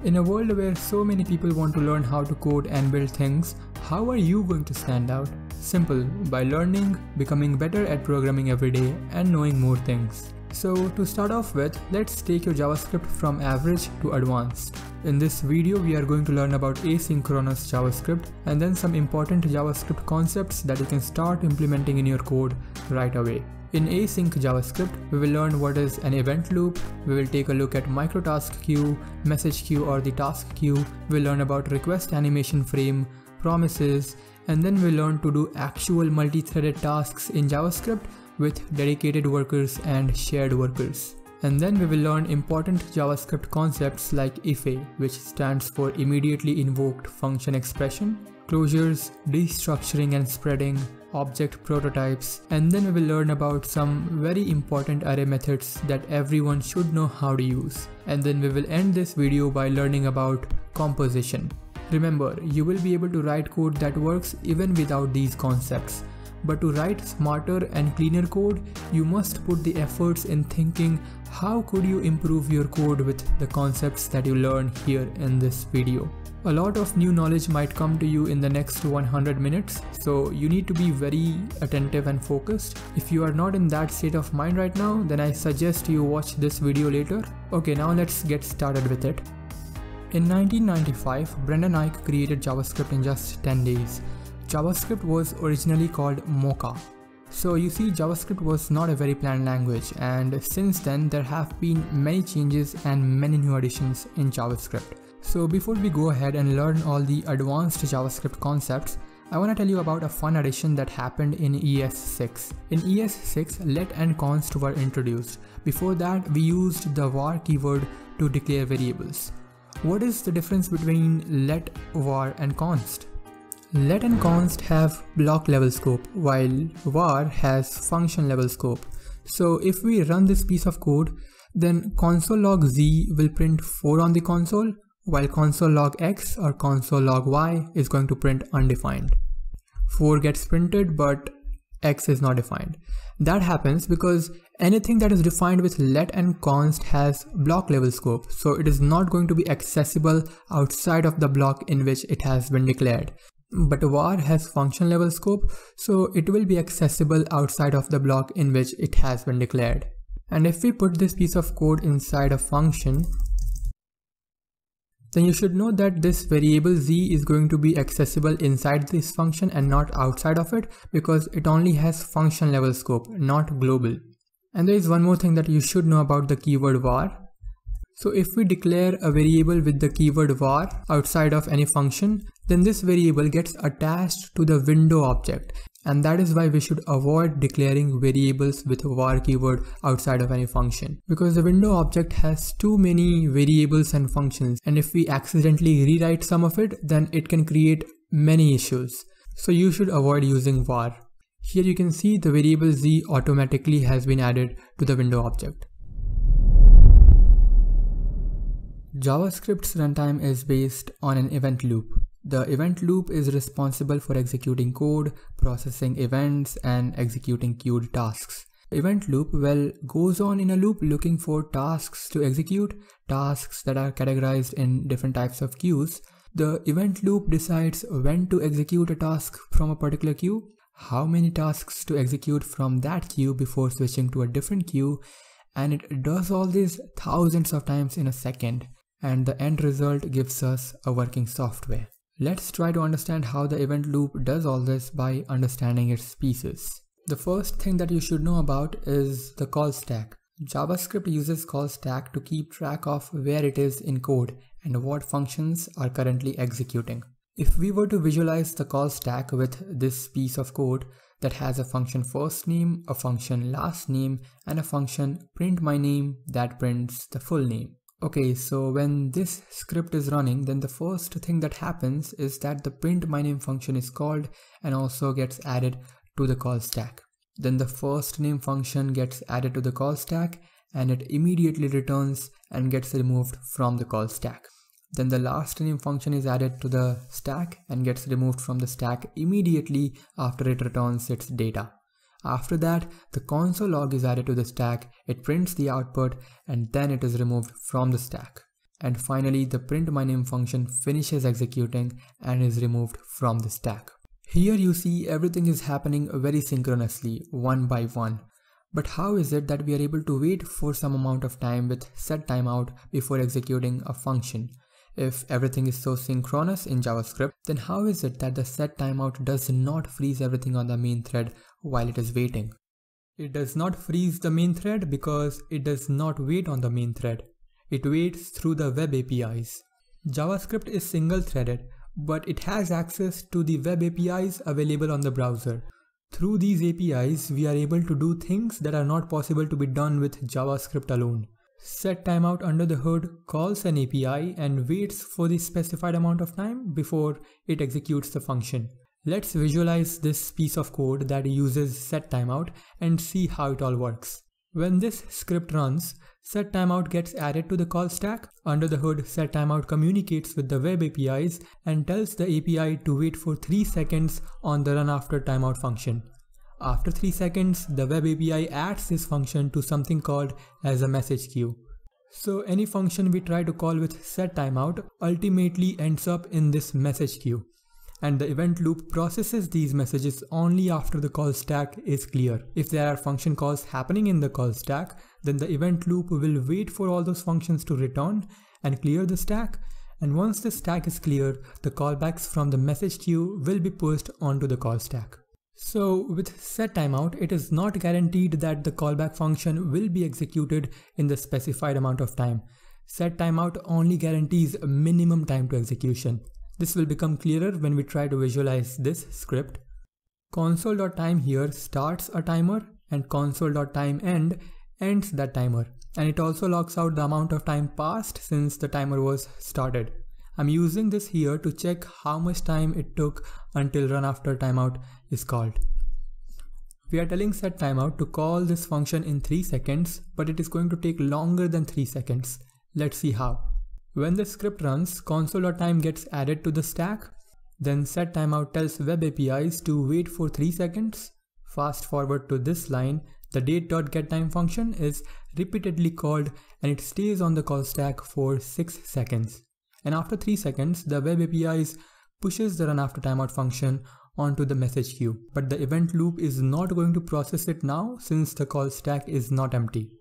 In a world where so many people want to learn how to code and build things, how are you going to stand out? Simple, by learning, becoming better at programming every day, and knowing more things. So to start off with, let's take your JavaScript from average to advanced. In this video, we are going to learn about asynchronous JavaScript and then some important JavaScript concepts that you can start implementing in your code right away. In async JavaScript, we will learn what is an event loop, we will take a look at microtask queue, message queue or the task queue, we'll learn about requestAnimationFrame, promises, and then we'll learn to do actual multi-threaded tasks in JavaScript with dedicated workers and shared workers. And then we will learn important JavaScript concepts like IIFE, which stands for immediately invoked function expression, closures, destructuring and spreading, object prototypes, and then we will learn about some very important array methods that everyone should know how to use. And then we will end this video by learning about composition. Remember, you will be able to write code that works even without these concepts. But to write smarter and cleaner code, you must put the efforts in thinking how could you improve your code with the concepts that you learn here in this video. A lot of new knowledge might come to you in the next 100 minutes, so you need to be very attentive and focused. If you are not in that state of mind right now, then I suggest you watch this video later. Okay, now let's get started with it. In 1995, Brendan Eich created JavaScript in just 10 days. JavaScript was originally called Mocha. So you see, JavaScript was not a very planned language, and since then there have been many changes and many new additions in JavaScript. So before we go ahead and learn all the advanced JavaScript concepts, I want to tell you about a fun addition that happened in ES6. In ES6, let and const were introduced. Before that, we used the var keyword to declare variables. What is the difference between let, var and const? Let and const have block level scope, while var has function level scope. So if we run this piece of code, then console log z will print 4 on the console, while console log x or console log y is going to print undefined. 4 gets printed, but x is not defined. That happens because anything that is defined with let and const has block level scope, so it is not going to be accessible outside of the block in which it has been declared. But var has function level scope, so it will be accessible outside of the block in which it has been declared. And if we put this piece of code inside a function, then you should know that this variable z is going to be accessible inside this function and not outside of it, because it only has function level scope, not global. And there is one more thing that you should know about the keyword var. So if we declare a variable with the keyword var outside of any function, then this variable gets attached to the window object. And that is why we should avoid declaring variables with var keyword outside of any function, because the window object has too many variables and functions, and if we accidentally rewrite some of it, then it can create many issues. So you should avoid using var. Here you can see the variable z automatically has been added to the window object. JavaScript's runtime is based on an event loop. The event loop is responsible for executing code, processing events, and executing queued tasks. The event loop, well, goes on in a loop looking for tasks to execute, tasks that are categorized in different types of queues. The event loop decides when to execute a task from a particular queue, how many tasks to execute from that queue before switching to a different queue, and it does all this thousands of times in a second. And the end result gives us a working software. Let's try to understand how the event loop does all this by understanding its pieces. The first thing that you should know about is the callstack. JavaScript uses callstack to keep track of where it is in code and what functions are currently executing. If we were to visualize the callstack with this piece of code that has a function first name, a function last name, and a function print my name that prints the full name. Okay, so when this script is running, then the first thing that happens is that the print my name function is called and also gets added to the call stack. Then the first name function gets added to the call stack and it immediately returns and gets removed from the call stack. Then the last name function is added to the stack and gets removed from the stack immediately after it returns its data. After that, the console log is added to the stack, it prints the output, and then it is removed from the stack. And finally, the printMyName function finishes executing and is removed from the stack. Here you see everything is happening very synchronously, one by one. But how is it that we are able to wait for some amount of time with setTimeout before executing a function? If everything is so synchronous in JavaScript, then how is it that the setTimeout does not freeze everything on the main thread while it is waiting? It does not freeze the main thread because it does not wait on the main thread. It waits through the web APIs. JavaScript is single-threaded, but it has access to the web APIs available on the browser. Through these APIs, we are able to do things that are not possible to be done with JavaScript alone. setTimeout under the hood calls an API and waits for the specified amount of time before it executes the function. Let's visualize this piece of code that uses setTimeout and see how it all works. When this script runs, setTimeout gets added to the call stack. Under the hood, setTimeout communicates with the web APIs and tells the API to wait for 3 seconds on the runAfterTimeout function. After 3 seconds, the web API adds this function to something called as a message queue. So any function we try to call with setTimeout ultimately ends up in this message queue. And the event loop processes these messages only after the call stack is clear. If there are function calls happening in the call stack, then the event loop will wait for all those functions to return and clear the stack. And once the stack is clear, the callbacks from the message queue will be pushed onto the call stack. So with setTimeout, it is not guaranteed that the callback function will be executed in the specified amount of time. setTimeout only guarantees a minimum time to execution. This will become clearer when we try to visualize this script. Console.time here starts a timer and console.timeEnd ends that timer. And it also logs out the amount of time passed since the timer was started. I'm using this here to check how much time it took until runAfterTimeout is called. We are telling setTimeout to call this function in 3 seconds, but it is going to take longer than 3 seconds. Let's see how. When the script runs, console.time gets added to the stack. Then setTimeout tells web APIs to wait for 3 seconds. Fast forward to this line, the date.getTime function is repeatedly called and it stays on the call stack for 6 seconds. And after 3 seconds, the web APIs pushes the runAfterTimeout function onto the message queue. But the event loop is not going to process it now since the call stack is not empty.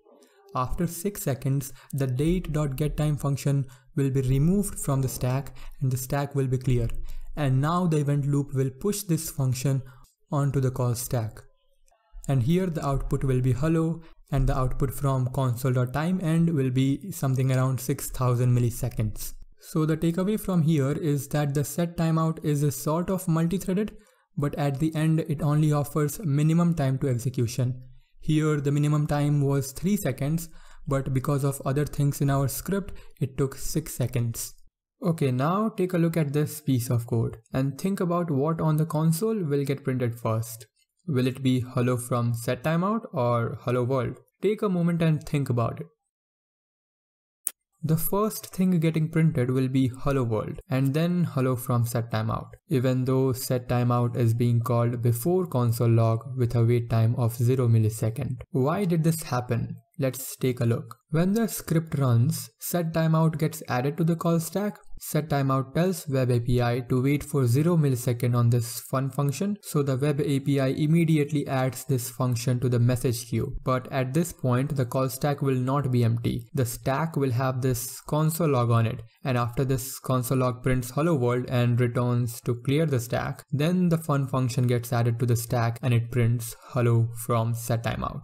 After 6 seconds, the date.getTime function will be removed from the stack and the stack will be clear. And now the event loop will push this function onto the call stack. And here the output will be hello and the output from console.timeEnd will be something around 6000 milliseconds. So the takeaway from here is that the setTimeout is a sort of multi-threaded, but at the end it only offers minimum time to execution. Here the minimum time was 3 seconds, but because of other things in our script, it took 6 seconds. Okay, now take a look at this piece of code and think about what on the console will get printed first. Will it be hello from setTimeout or hello world? Take a moment and think about it. The first thing getting printed will be hello world and then hello from setTimeout, even though setTimeout is being called before console log with a wait time of 0 millisecond. Why did this happen? Let's take a look. When the script runs, setTimeout gets added to the call stack. setTimeout tells web API to wait for 0 millisecond on this fun function, so the web API immediately adds this function to the message queue. But at this point, the call stack will not be empty. The stack will have this console log on it, and after this console log prints hello world and returns to clear the stack, then the fun function gets added to the stack and it prints hello from setTimeout.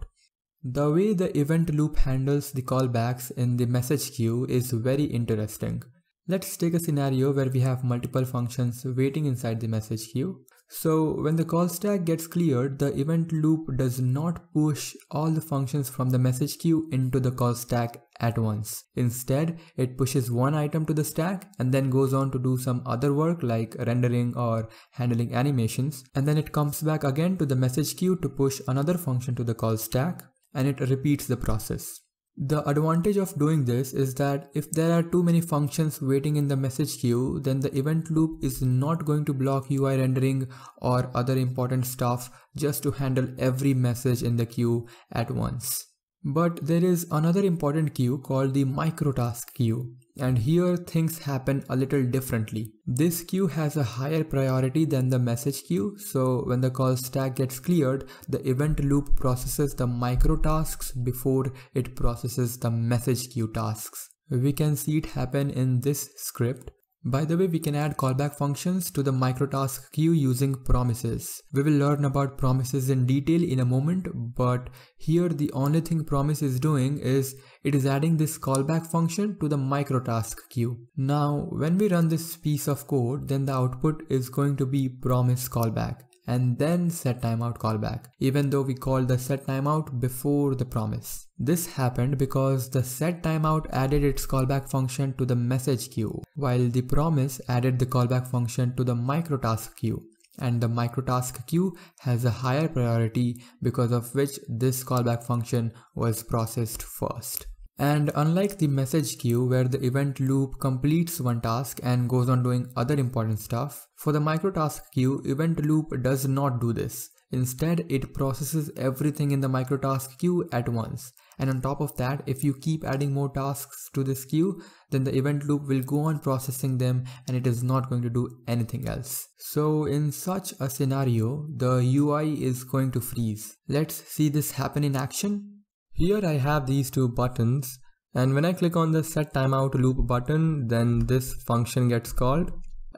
The way the event loop handles the callbacks in the message queue is very interesting. Let's take a scenario where we have multiple functions waiting inside the message queue. So when the call stack gets cleared, the event loop does not push all the functions from the message queue into the call stack at once. Instead, it pushes one item to the stack and then goes on to do some other work like rendering or handling animations. And then it comes back again to the message queue to push another function to the call stack, and it repeats the process. The advantage of doing this is that if there are too many functions waiting in the message queue, then the event loop is not going to block UI rendering or other important stuff just to handle every message in the queue at once. But there is another important queue called the microtask queue, and here things happen a little differently. This queue has a higher priority than the message queue, so when the call stack gets cleared, the event loop processes the microtasks before it processes the message queue tasks. We can see it happen in this script. By the way, we can add callback functions to the microtask queue using promises. We will learn about promises in detail in a moment, but here the only thing promise is doing is it is adding this callback function to the microtask queue. Now, when we run this piece of code, then the output is going to be promise callback and then setTimeout callback, even though we called the setTimeout before the promise. This happened because the setTimeout added its callback function to the message queue, while the promise added the callback function to the microtask queue. And the microtask queue has a higher priority, because of which this callback function was processed first. And unlike the message queue where the event loop completes one task and goes on doing other important stuff, for the microtask queue, event loop does not do this. Instead, it processes everything in the microtask queue at once. And on top of that, if you keep adding more tasks to this queue, then the event loop will go on processing them and it is not going to do anything else. So in such a scenario, the UI is going to freeze. Let's see this happen in action. Here I have these two buttons, and when I click on the setTimeout loop button, then this function gets called,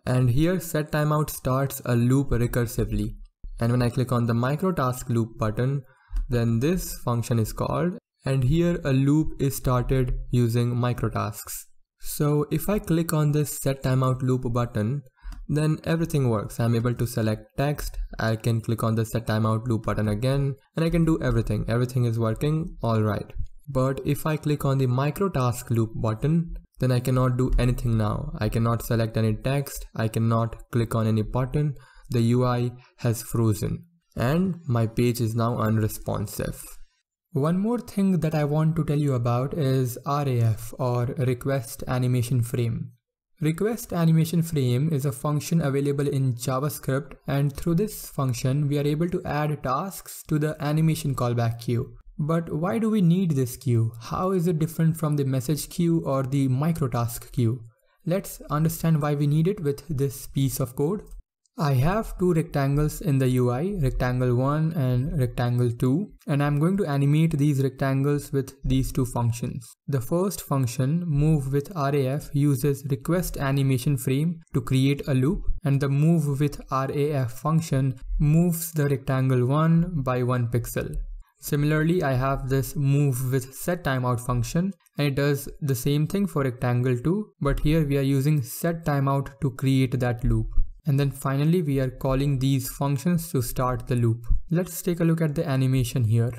and here setTimeout starts a loop recursively. And when I click on the microtask loop button, then this function is called, and here a loop is started using microtasks. So if I click on this setTimeout loop button, then everything works. I'm able to select text, I can click on the setTimeout loop button again, and I can do everything. Everything is working alright. But if I click on the microtask loop button, then I cannot do anything now. I cannot select any text, I cannot click on any button, the UI has frozen, and my page is now unresponsive. One more thing that I want to tell you about is RAF, or requestAnimationFrame. requestAnimationFrame is a function available in JavaScript, and through this function we are able to add tasks to the animation callback queue. But why do we need this queue? How is it different from the message queue or the microtask queue? Let's understand why we need it with this piece of code. I have two rectangles in the UI, rectangle 1 and rectangle 2, and I'm going to animate these rectangles with these two functions. The first function, moveWithRAF, uses requestAnimationFrame to create a loop, and the moveWithRAF function moves the rectangle 1 by 1 pixel. Similarly, I have this moveWithSetTimeout function, and it does the same thing for rectangle 2, but here we are using setTimeout to create that loop. And then finally we are calling these functions to start the loop. Let's take a look at the animation here.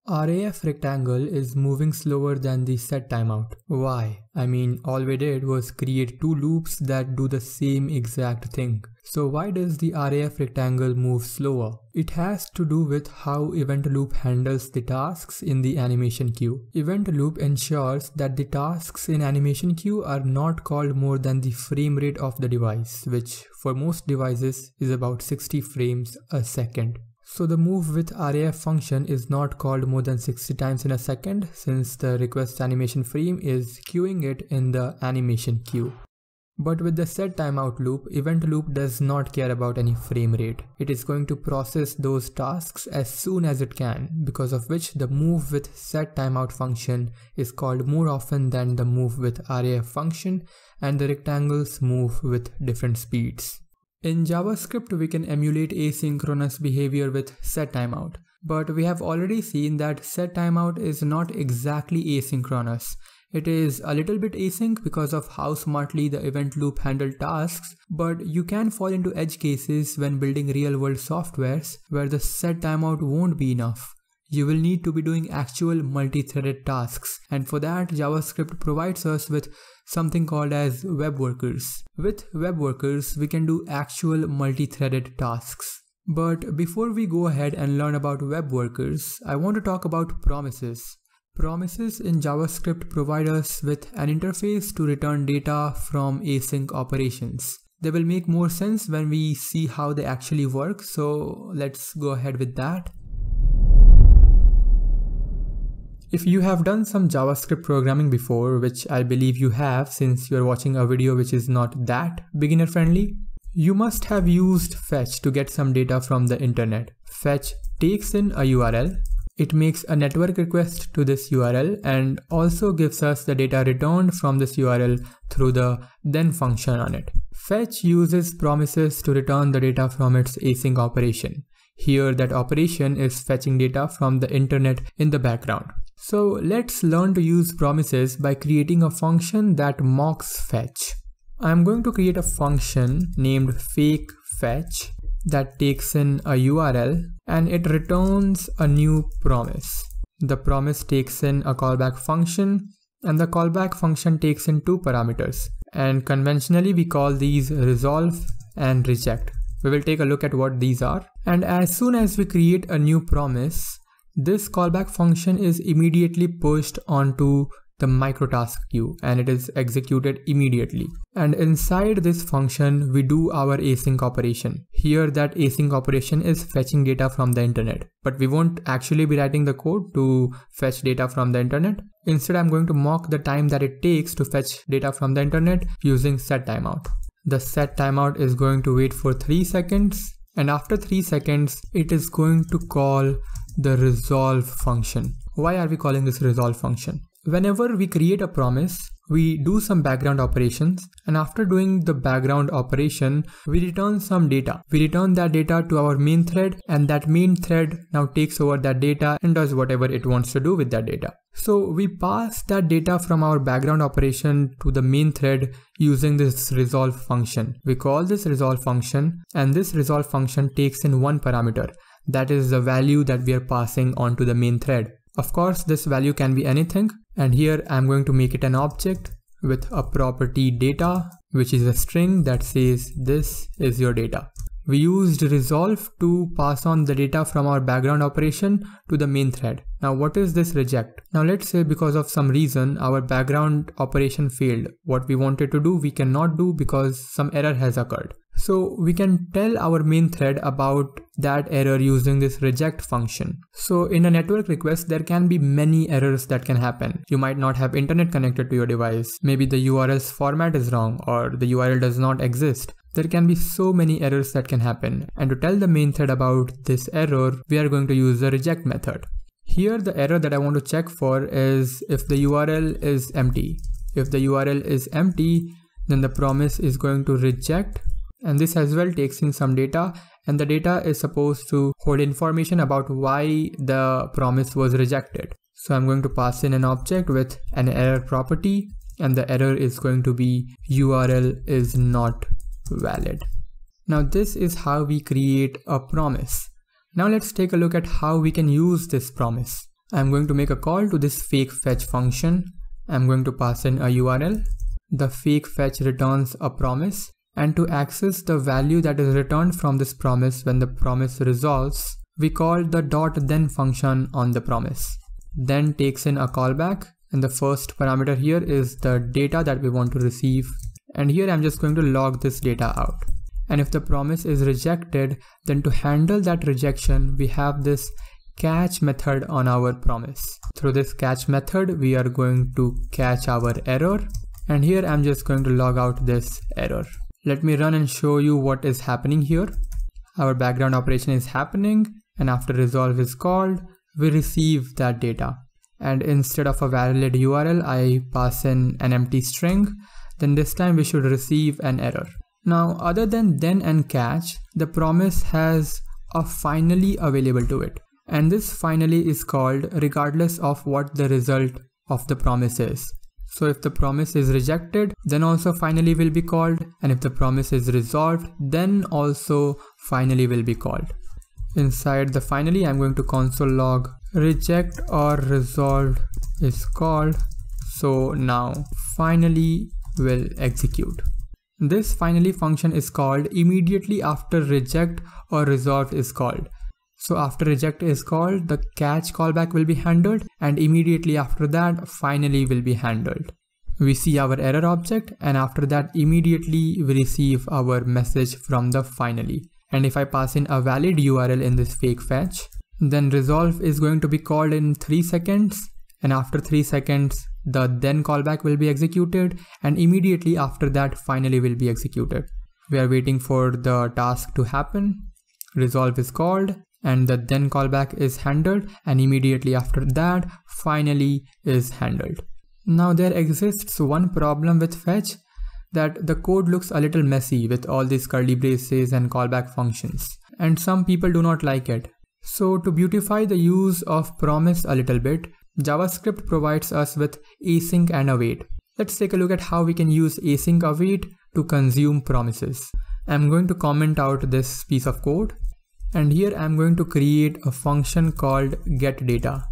RAF rectangle is moving slower than the setTimeout. Why? I mean, all we did was create two loops that do the same exact thing. So why does the RAF rectangle move slower? It has to do with how event loop handles the tasks in the animation queue. Event loop ensures that the tasks in animation queue are not called more than the frame rate of the device, which for most devices is about 60 frames a second. So the moveWithRAF function is not called more than 60 times in a second, since the requestAnimationFrame is queuing it in the animation queue. But with the setTimeout loop, event loop does not care about any frame rate. It is going to process those tasks as soon as it can, because of which the moveWithSetTimeout function is called more often than the moveWithRAF function, and the rectangles move with different speeds. In JavaScript, we can emulate asynchronous behavior with setTimeout, but we have already seen that setTimeout is not exactly asynchronous. It is a little bit async because of how smartly the event loop handles tasks, but you can fall into edge cases when building real-world softwares where the setTimeout won't be enough. You will need to be doing actual multi-threaded tasks, and for that JavaScript provides us with something called as web workers. With web workers, we can do actual multi-threaded tasks. But before we go ahead and learn about web workers, I want to talk about promises. Promises in JavaScript provide us with an interface to return data from async operations. They will make more sense when we see how they actually work, so let's go ahead with that. If you have done some JavaScript programming before, which I believe you have since you're watching a video which is not that beginner friendly, you must have used fetch to get some data from the internet. Fetch takes in a URL, it makes a network request to this URL and also gives us the data returned from this URL through the then function on it. Fetch uses promises to return the data from its async operation. Here that operation is fetching data from the internet in the background. So let's learn to use promises by creating a function that mocks fetch. I'm going to create a function named fake fetch that takes in a URL and it returns a new promise. The promise takes in a callback function and the callback function takes in two parameters, and conventionally we call these resolve and reject. We will take a look at what these are, and as soon as we create a new promise, this callback function is immediately pushed onto the microtask queue and it is executed immediately. And inside this function, we do our async operation. Here that async operation is fetching data from the internet, but we won't actually be writing the code to fetch data from the internet. Instead, I'm going to mock the time that it takes to fetch data from the internet using setTimeout. The setTimeout is going to wait for 3 seconds, and after 3 seconds, it is going to call the resolve function. Why are we calling this resolve function? Whenever we create a promise, we do some background operations, and after doing the background operation, we return some data. We return that data to our main thread, and that main thread now takes over that data and does whatever it wants to do with that data. So we pass that data from our background operation to the main thread using this resolve function. We call this resolve function, and this resolve function takes in one parameter. That is the value that we are passing onto the main thread. Of course, this value can be anything, and here I'm going to make it an object with a property data, which is a string that says this is your data. We used resolve to pass on the data from our background operation to the main thread. Now what is this reject? Now let's say because of some reason our background operation failed. What we wanted to do we cannot do because some error has occurred. So we can tell our main thread about that error using this reject function. So in a network request, there can be many errors that can happen. You might not have internet connected to your device. Maybe the URL's format is wrong or the URL does not exist. There can be so many errors that can happen. And to tell the main thread about this error, we are going to use the reject method. Here the error that I want to check for is if the URL is empty. If the URL is empty, then the promise is going to reject. And this as well takes in some data, and the data is supposed to hold information about why the promise was rejected. So I'm going to pass in an object with an error property, and the error is going to be URL is not valid. Now this is how we create a promise. Now let's take a look at how we can use this promise. I'm going to make a call to this fake fetch function. I'm going to pass in a URL. The fake fetch returns a promise. And to access the value that is returned from this promise when the promise resolves, we call the .then function on the promise. Then takes in a callback, and the first parameter here is the data that we want to receive. And here I'm just going to log this data out. And if the promise is rejected, then to handle that rejection, we have this catch method on our promise. Through this catch method, we are going to catch our error. And here I'm just going to log out this error. Let me run and show you what is happening here. Our background operation is happening, and after resolve is called, we receive that data. And instead of a valid URL, I pass in an empty string. Then this time we should receive an error. Now, other than then and catch, the promise has a finally available to it. And this finally is called regardless of what the result of the promise is. So if the promise is rejected, then also finally will be called, and if the promise is resolved, then also finally will be called. Inside the finally, I'm going to console log reject or resolved is called. So now finally will execute. This finally function is called immediately after reject or resolved is called. So after reject is called, the catch callback will be handled, and immediately after that, finally will be handled. We see our error object, and after that immediately we receive our message from the finally. And if I pass in a valid URL in this fake fetch, then resolve is going to be called in 3 seconds, and after 3 seconds the then callback will be executed, and immediately after that finally will be executed. We are waiting for the task to happen, resolve is called, and the then callback is handled, and immediately after that finally is handled. Now there exists one problem with fetch, that the code looks a little messy with all these curly braces and callback functions, and some people do not like it. So to beautify the use of promise a little bit, JavaScript provides us with async and await. Let's take a look at how we can use async await to consume promises. I'm going to comment out this piece of code, and here I'm going to create a function called getData.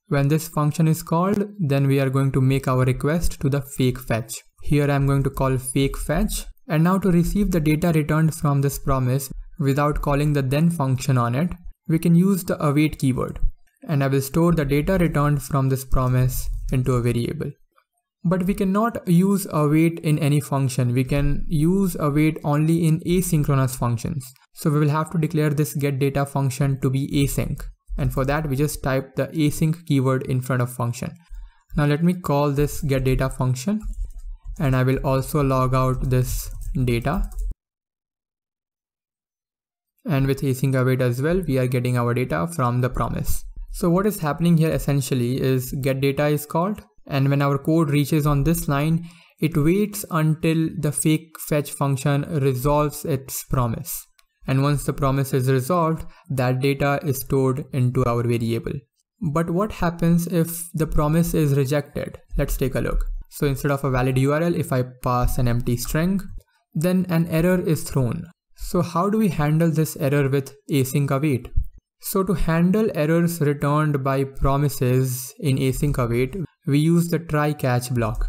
When this function is called, then we are going to make our request to the fake fetch. Here I'm going to call fake fetch, and now to receive the data returned from this promise without calling the then function on it, we can use the await keyword, and I will store the data returned from this promise into a variable. But we cannot use await in any function. We can use await only in asynchronous functions. So we will have to declare this getData function to be async, and for that we just type the async keyword in front of function. Now let me call this getData function, and I will also log out this data. And with async await as well, we are getting our data from the promise. So what is happening here essentially is getData is called, and when our code reaches on this line, it waits until the fake fetch function resolves its promise. And once the promise is resolved, that data is stored into our variable. But what happens if the promise is rejected? Let's take a look. So instead of a valid URL, if I pass an empty string, then an error is thrown. So how do we handle this error with async await? So to handle errors returned by promises in async await, we use the try catch block.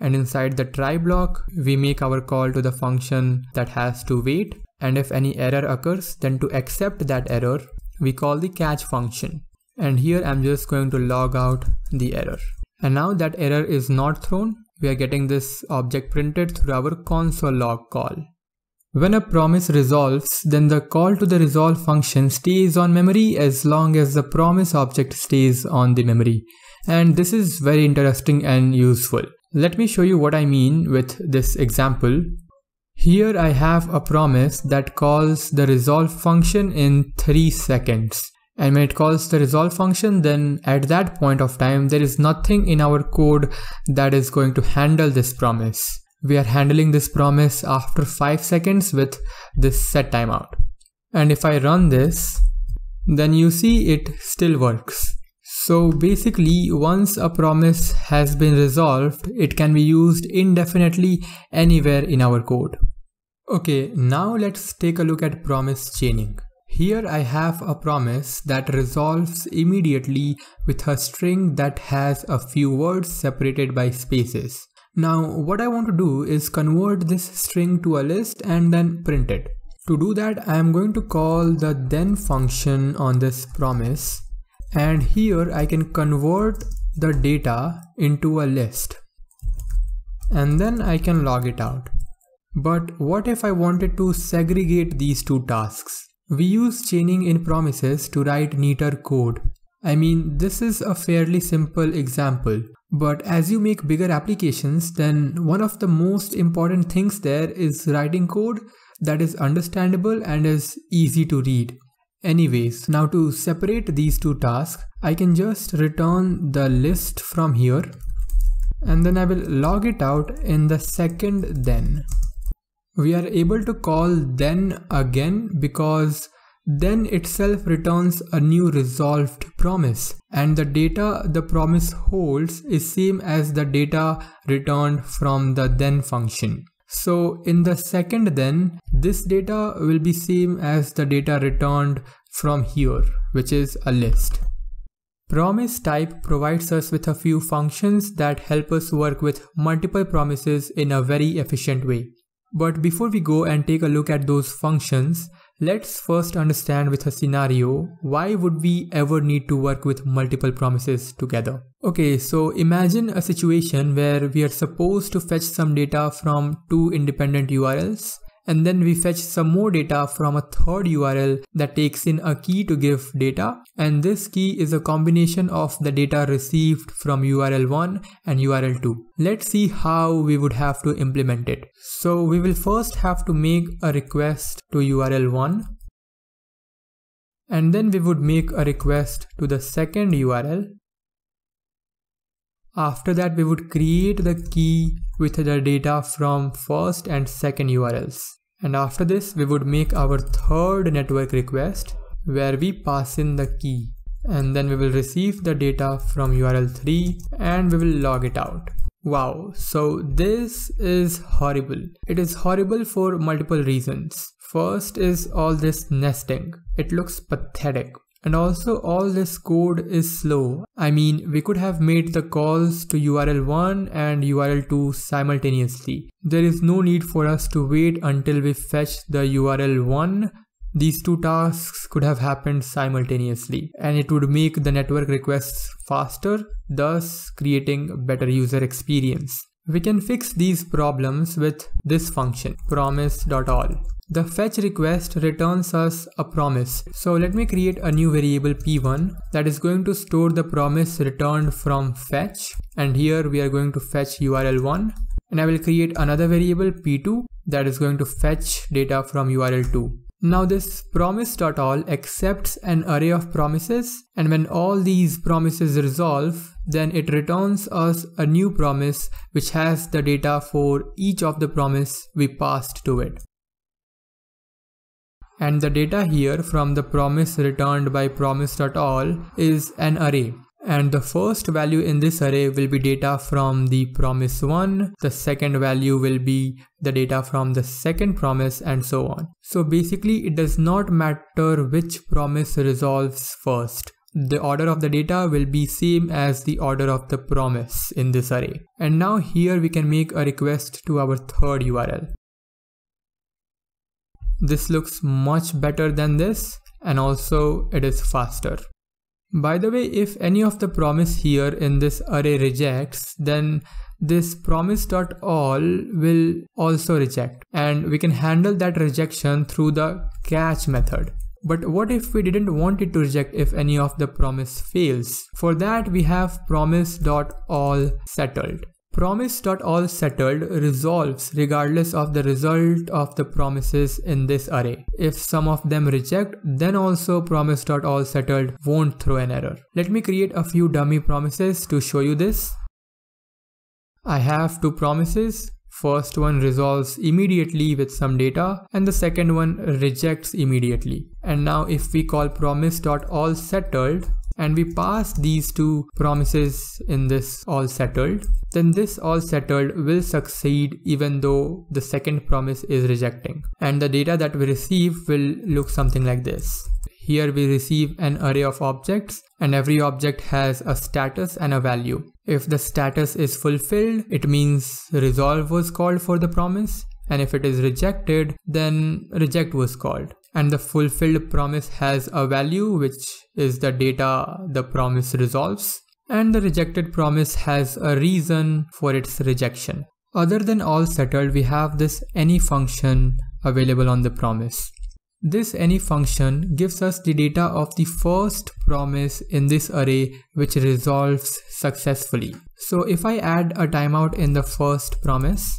And inside the try block, we make our call to the function that has to wait. And if any error occurs, then to accept that error, we call the catch function. And here I'm just going to log out the error. And now that error is not thrown, we are getting this object printed through our console log call. When a promise resolves, then the call to the resolve function stays on memory as long as the promise object stays on the memory. And this is very interesting and useful. Let me show you what I mean with this example. Here I have a promise that calls the resolve function in 3 seconds. And when it calls the resolve function, then at that point of time, there is nothing in our code that is going to handle this promise. We are handling this promise after 5 seconds with this setTimeout. And if I run this, then you see it still works. So basically, once a promise has been resolved, it can be used indefinitely anywhere in our code. Okay, now let's take a look at promise chaining. Here I have a promise that resolves immediately with a string that has a few words separated by spaces. Now what I want to do is convert this string to a list and then print it. To do that, I am going to call the then function on this promise, and here I can convert the data into a list, and then I can log it out. But what if I wanted to segregate these two tasks? We use chaining in promises to write neater code. I mean, this is a fairly simple example, but as you make bigger applications, then one of the most important things there is writing code that is understandable and is easy to read. Anyways, now to separate these two tasks, I can just return the list from here, and then I will log it out in the second then. We are able to call then again because then itself returns a new resolved promise, and the data the promise holds is same as the data returned from the then function. So in the second then, this data will be same as the data returned from here, which is a list. Promise type provides us with a few functions that help us work with multiple promises in a very efficient way. But before we go and take a look at those functions, let's first understand with a scenario, why would we ever need to work with multiple promises together? Okay, so imagine a situation where we are supposed to fetch some data from two independent URLs, and then we fetch some more data from a third URL that takes in a key to give data, and this key is a combination of the data received from URL 1 and URL 2. Let's see how we would have to implement it. So we will first have to make a request to URL 1, and then we would make a request to the second URL. After that, we would create the key with the data from first and second URLs. And after this, we would make our third network request where we pass in the key. And then we will receive the data from URL 3 and we will log it out. Wow, so this is horrible. It is horrible for multiple reasons. First is all this nesting. It looks pathetic. And also all this code is slow. I mean, we could have made the calls to URL 1 and URL 2 simultaneously. There is no need for us to wait until we fetch the URL 1. These two tasks could have happened simultaneously, and it would make the network requests faster, thus creating a better user experience. We can fix these problems with this function, promise.all. The fetch request returns us a promise. So let me create a new variable p1 that is going to store the promise returned from fetch. And here we are going to fetch URL1. And I will create another variable p2 that is going to fetch data from URL2. Now this promise.all accepts an array of promises, and when all these promises resolve, then it returns us a new promise which has the data for each of the promise we passed to it. And the data here from the promise returned by promise.all is an array. And the first value in this array will be data from the promise 1, the second value will be the data from the second promise, and so on. So basically it does not matter which promise resolves first. The order of the data will be same as the order of the promise in this array. And now here we can make a request to our third URL. This looks much better than this, and also it is faster. By the way, if any of the promise here in this array rejects, then this promise.all will also reject, and we can handle that rejection through the catch method. But what if we didn't want it to reject if any of the promise fails? For that we have promise.all settled. Promise.all settled resolves regardless of the result of the promises in this array. If some of them reject, then also promise.all settled won't throw an error. Let me create a few dummy promises to show you this. I have two promises. First one resolves immediately with some data, and the second one rejects immediately. And now if we call promise.all settled, and we pass these two promises in this all settled, then this all settled will succeed even though the second promise is rejecting. And the data that we receive will look something like this. Here we receive an array of objects, and every object has a status and a value. If the status is fulfilled, it means resolve was called for the promise, and if it is rejected, then reject was called. And the fulfilled promise has a value, which is the data the promise resolves, and the rejected promise has a reason for its rejection. Other than all settled, we have this any function available on the promise. This any function gives us the data of the first promise in this array which resolves successfully. So if I add a timeout in the first promise,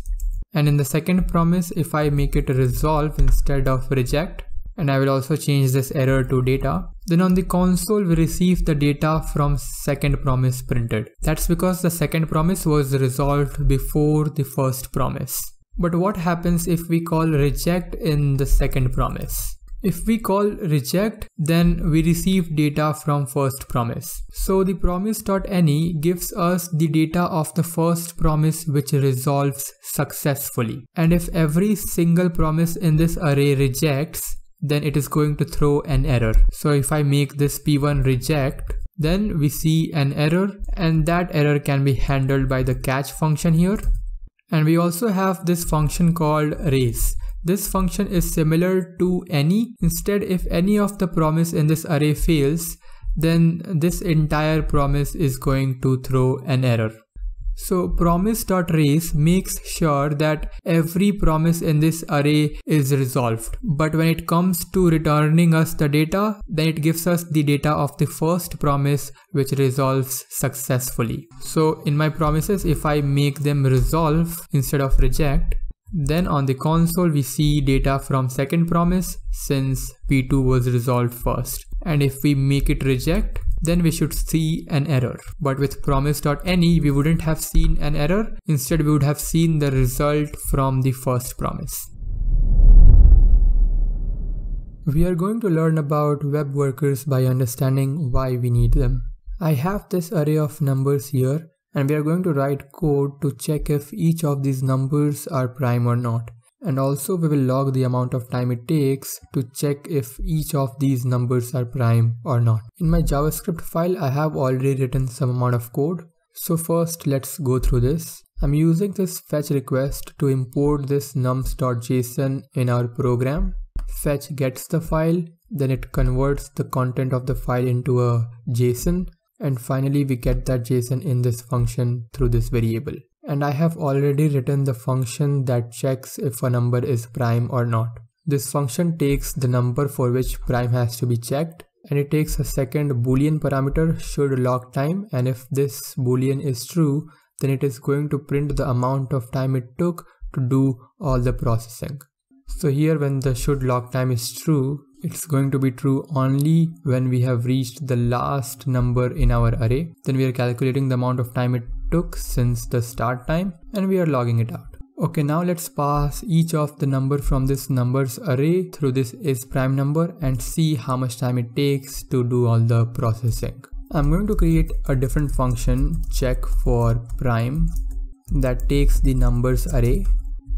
and in the second promise if I make it resolve instead of reject, and I will also change this error to data, then on the console we receive the data from second promise printed. That's because the second promise was resolved before the first promise. But what happens if we call reject in the second promise? If we call reject, then we receive data from first promise. So the promise.any gives us the data of the first promise which resolves successfully. And if every single promise in this array rejects, then it is going to throw an error. So if I make this p1 reject, then we see an error, and that error can be handled by the catch function here. And we also have this function called raise. This function is similar to any. Instead, if any of the promise in this array fails, then this entire promise is going to throw an error. So promise.race makes sure that every promise in this array is resolved. But when it comes to returning us the data, then it gives us the data of the first promise which resolves successfully. So in my promises, if I make them resolve instead of reject, then on the console we see data from second promise since P2 was resolved first. And if we make it reject, then we should see an error. But with promise.any, we wouldn't have seen an error. Instead, we would have seen the result from the first promise. We are going to learn about web workers by understanding why we need them. I have this array of numbers here, and we are going to write code to check if each of these numbers are prime or not. And also we will log the amount of time it takes to check if each of these numbers are prime or not. In my JavaScript file, I have already written some amount of code. So first let's go through this. I'm using this fetch request to import this nums.json in our program. Fetch gets the file, then it converts the content of the file into a JSON, and finally we get that JSON in this function through this variable. And I have already written the function that checks if a number is prime or not. This function takes the number for which prime has to be checked, and it takes a second boolean parameter should log time, and if this boolean is true, then it is going to print the amount of time it took to do all the processing. So here when the should log time is true, it's going to be true only when we have reached the last number in our array. Then we are calculating the amount of time it took since the start time, and we are logging it out. Okay, now let's pass each of the number from this numbers array through this isPrimeNumber and see how much time it takes to do all the processing. I'm going to create a different function, check for prime, that takes the numbers array.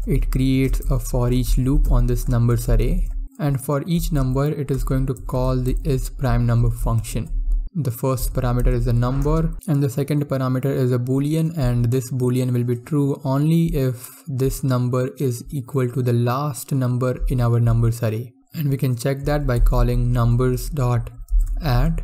It creates a for each loop on this numbers array, and for each number it is going to call the isPrimeNumber function. The first parameter is a number and the second parameter is a boolean, and this boolean will be true only if this number is equal to the last number in our numbers array. And we can check that by calling numbers.add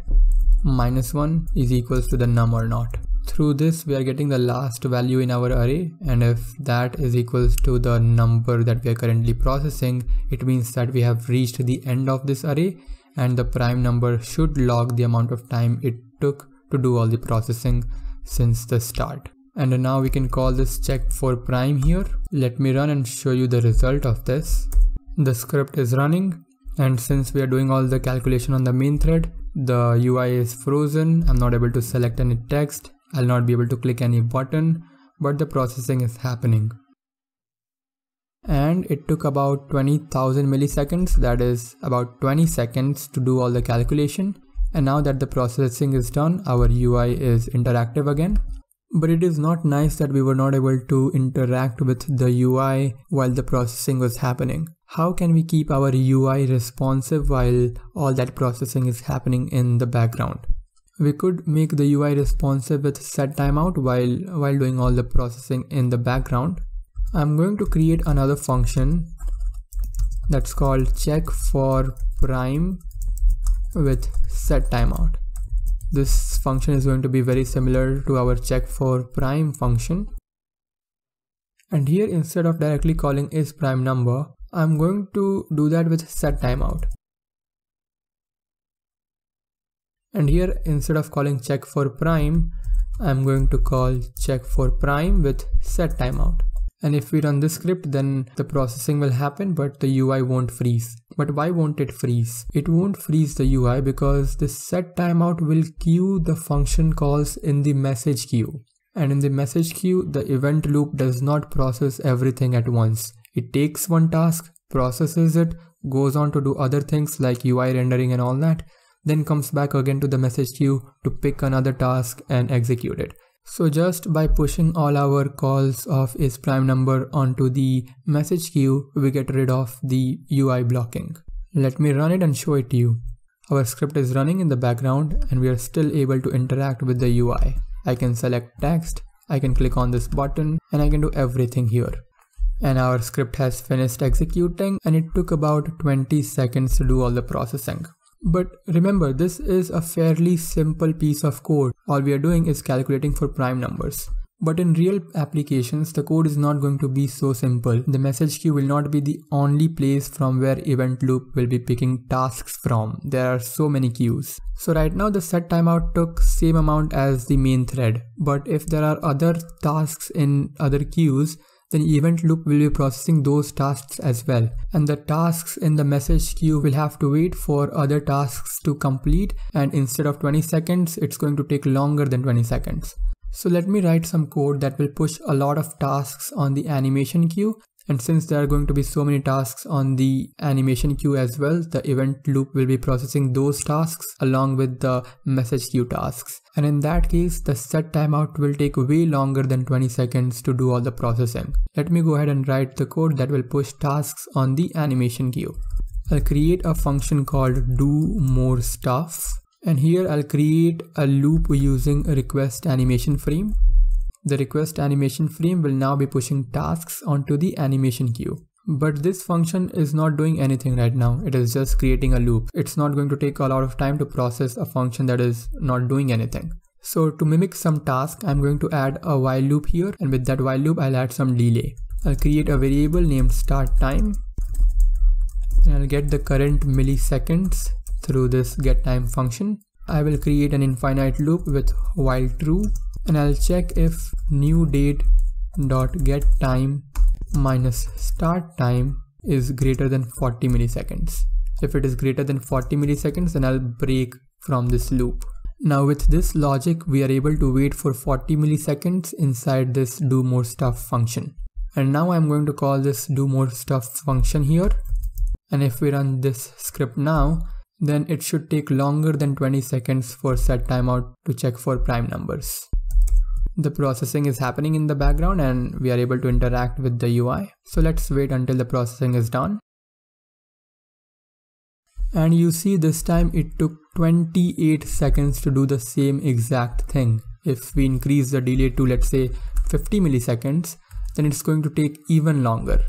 -1 is equals to the num or not. Through this we are getting the last value in our array, and if that is equals to the number that we are currently processing, it means that we have reached the end of this array, and the prime number should log the amount of time it took to do all the processing since the start. And now we can call this check for prime here. Let me run and show you the result of this. The script is running, and since we are doing all the calculation on the main thread, the UI is frozen. I'm not able to select any text. I'll not be able to click any button, but the processing is happening. And it took about 20,000 milliseconds, that is about 20 seconds to do all the calculation. And now that the processing is done, our UI is interactive again. But it is not nice that we were not able to interact with the UI while the processing was happening. How can we keep our UI responsive while all that processing is happening in the background? We could make the UI responsive with setTimeout while doing all the processing in the background. I'm going to create another function that's called check for prime with setTimeout. This function is going to be very similar to our check for prime function. And here, instead of directly calling isPrimeNumber, I'm going to do that with setTimeout. And here, instead of calling check for prime, I'm going to call check for prime with setTimeout. And if we run this script, then the processing will happen, but the UI won't freeze. But why won't it freeze? It won't freeze the UI because the setTimeout will queue the function calls in the message queue. And in the message queue, the event loop does not process everything at once. It takes one task, processes it, goes on to do other things like UI rendering and all that, then comes back again to the message queue to pick another task and execute it. So just by pushing all our calls of isPrimeNumber onto the message queue, we get rid of the UI blocking. Let me run it and show it to you. Our script is running in the background and we are still able to interact with the UI. I can select text, I can click on this button, and I can do everything here. And our script has finished executing, and it took about 20 seconds to do all the processing. But remember, this is a fairly simple piece of code. All we are doing is calculating for prime numbers. But in real applications, the code is not going to be so simple. The message queue will not be the only place from where event loop will be picking tasks from. There are so many queues. So right now the setTimeout took same amount as the main thread. But if there are other tasks in other queues, then event loop will be processing those tasks as well. And the tasks in the message queue will have to wait for other tasks to complete, and instead of 20 seconds, it's going to take longer than 20 seconds. So let me write some code that will push a lot of tasks on the animation queue. And since there are going to be so many tasks on the animation queue as well, the event loop will be processing those tasks along with the message queue tasks. And in that case, the setTimeout will take way longer than 20 seconds to do all the processing. Let me go ahead and write the code that will push tasks on the animation queue. I'll create a function called doMoreStuff. And here I'll create a loop using requestAnimationFrame. The requestAnimationFrame will now be pushing tasks onto the animation queue. But this function is not doing anything right now. It is just creating a loop. It's not going to take a lot of time to process a function that is not doing anything. So to mimic some task, I'm going to add a while loop here. And with that while loop, I'll add some delay. I'll create a variable named startTime. And I'll get the current milliseconds through this getTime function. I will create an infinite loop with while true, and I'll check if new date.getTime minus startTime is greater than 40 milliseconds. If it is greater than 40 milliseconds, then I'll break from this loop. Now with this logic, we are able to wait for 40 milliseconds inside this doMoreStuff function. And now I'm going to call this doMoreStuff function here. And if we run this script now, then it should take longer than 20 seconds for setTimeout to check for prime numbers. The processing is happening in the background and we are able to interact with the UI. So let's wait until the processing is done. And you see this time it took 28 seconds to do the same exact thing. If we increase the delay to, let's say, 50 milliseconds, then it's going to take even longer.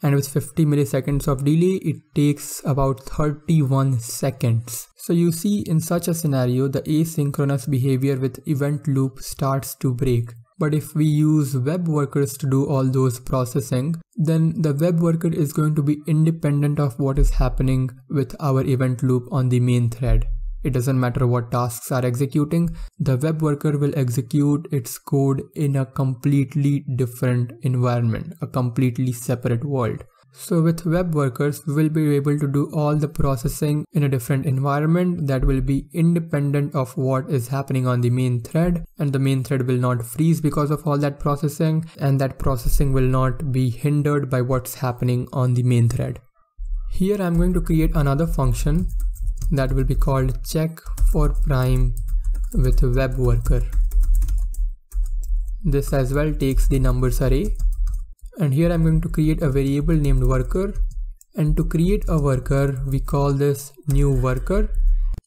And with 50 milliseconds of delay, it takes about 31 seconds. So you see, in such a scenario, the asynchronous behavior with event loop starts to break. But if we use web workers to do all those processing, then the web worker is going to be independent of what is happening with our event loop on the main thread. It doesn't matter what tasks are executing, the web worker will execute its code in a completely different environment, a completely separate world. So with web workers, we will be able to do all the processing in a different environment that will be independent of what is happening on the main thread, and the main thread will not freeze because of all that processing, and that processing will not be hindered by what's happening on the main thread. Here I'm going to create another function that will be called check for prime with web worker. This as well takes the numbers array, and here I'm going to create a variable named worker, and to create a worker we call this new worker,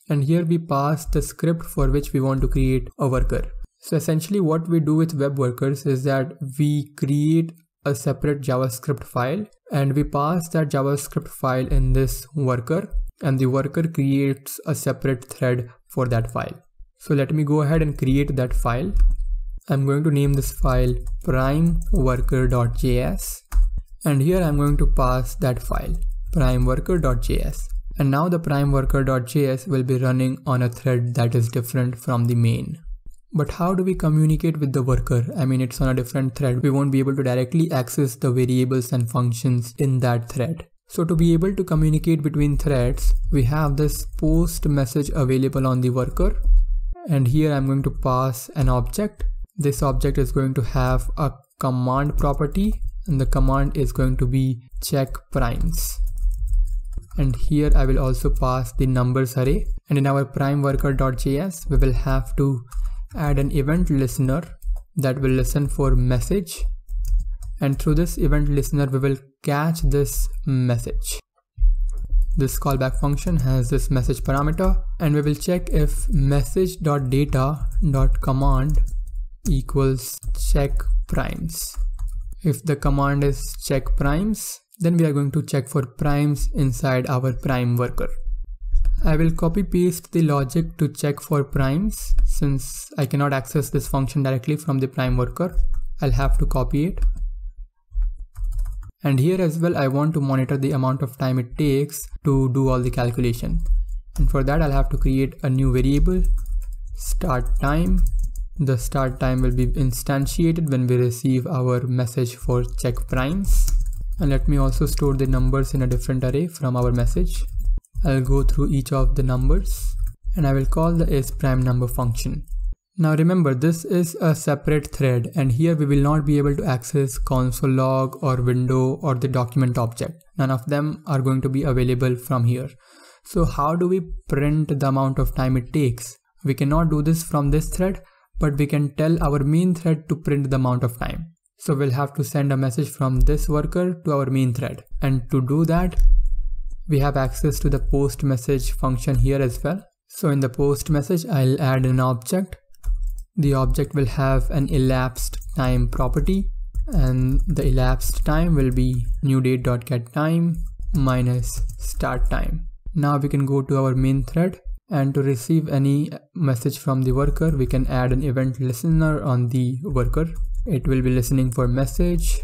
and here we pass the script for which we want to create a worker. So essentially what we do with web workers is that we create a separate JavaScript file and we pass that JavaScript file in this worker, and the worker creates a separate thread for that file. So let me go ahead and create that file. I'm going to name this file primeworker.js, and here I'm going to pass that file primeworker.js, and now the primeworker.js will be running on a thread that is different from the main. But how do we communicate with the worker? I mean, it's on a different thread. We won't be able to directly access the variables and functions in that thread. So to be able to communicate between threads, we have this post message available on the worker, and here I'm going to pass an object. This object is going to have a command property, and the command is going to be check primes. And here I will also pass the numbers array, and in our primeworker.js we will have to add an event listener that will listen for message, and through this event listener we will catch this message. This callback function has this message parameter, and we will check if message.data.command equals check primes. If the command is check primes, then we are going to check for primes inside our prime worker. I will copy paste the logic to check for primes. Since I cannot access this function directly from the prime worker, I'll have to copy it. And here as well, I want to monitor the amount of time it takes to do all the calculation. And for that, I'll have to create a new variable, start time. The start time will be instantiated when we receive our message for check primes. And let me also store the numbers in a different array from our message. I'll go through each of the numbers and I will call the isPrimeNumber function. Now remember, this is a separate thread and here we will not be able to access console log or window or the document object. None of them are going to be available from here. So how do we print the amount of time it takes? We cannot do this from this thread, but we can tell our main thread to print the amount of time. So we'll have to send a message from this worker to our main thread. And to do that, we have access to the post message function here as well. So in the post message, I'll add an object. The object will have an elapsed time property, and the elapsed time will be newDate.getTime minus start time. Now we can go to our main thread, and to receive any message from the worker, we can add an event listener on the worker. It will be listening for message.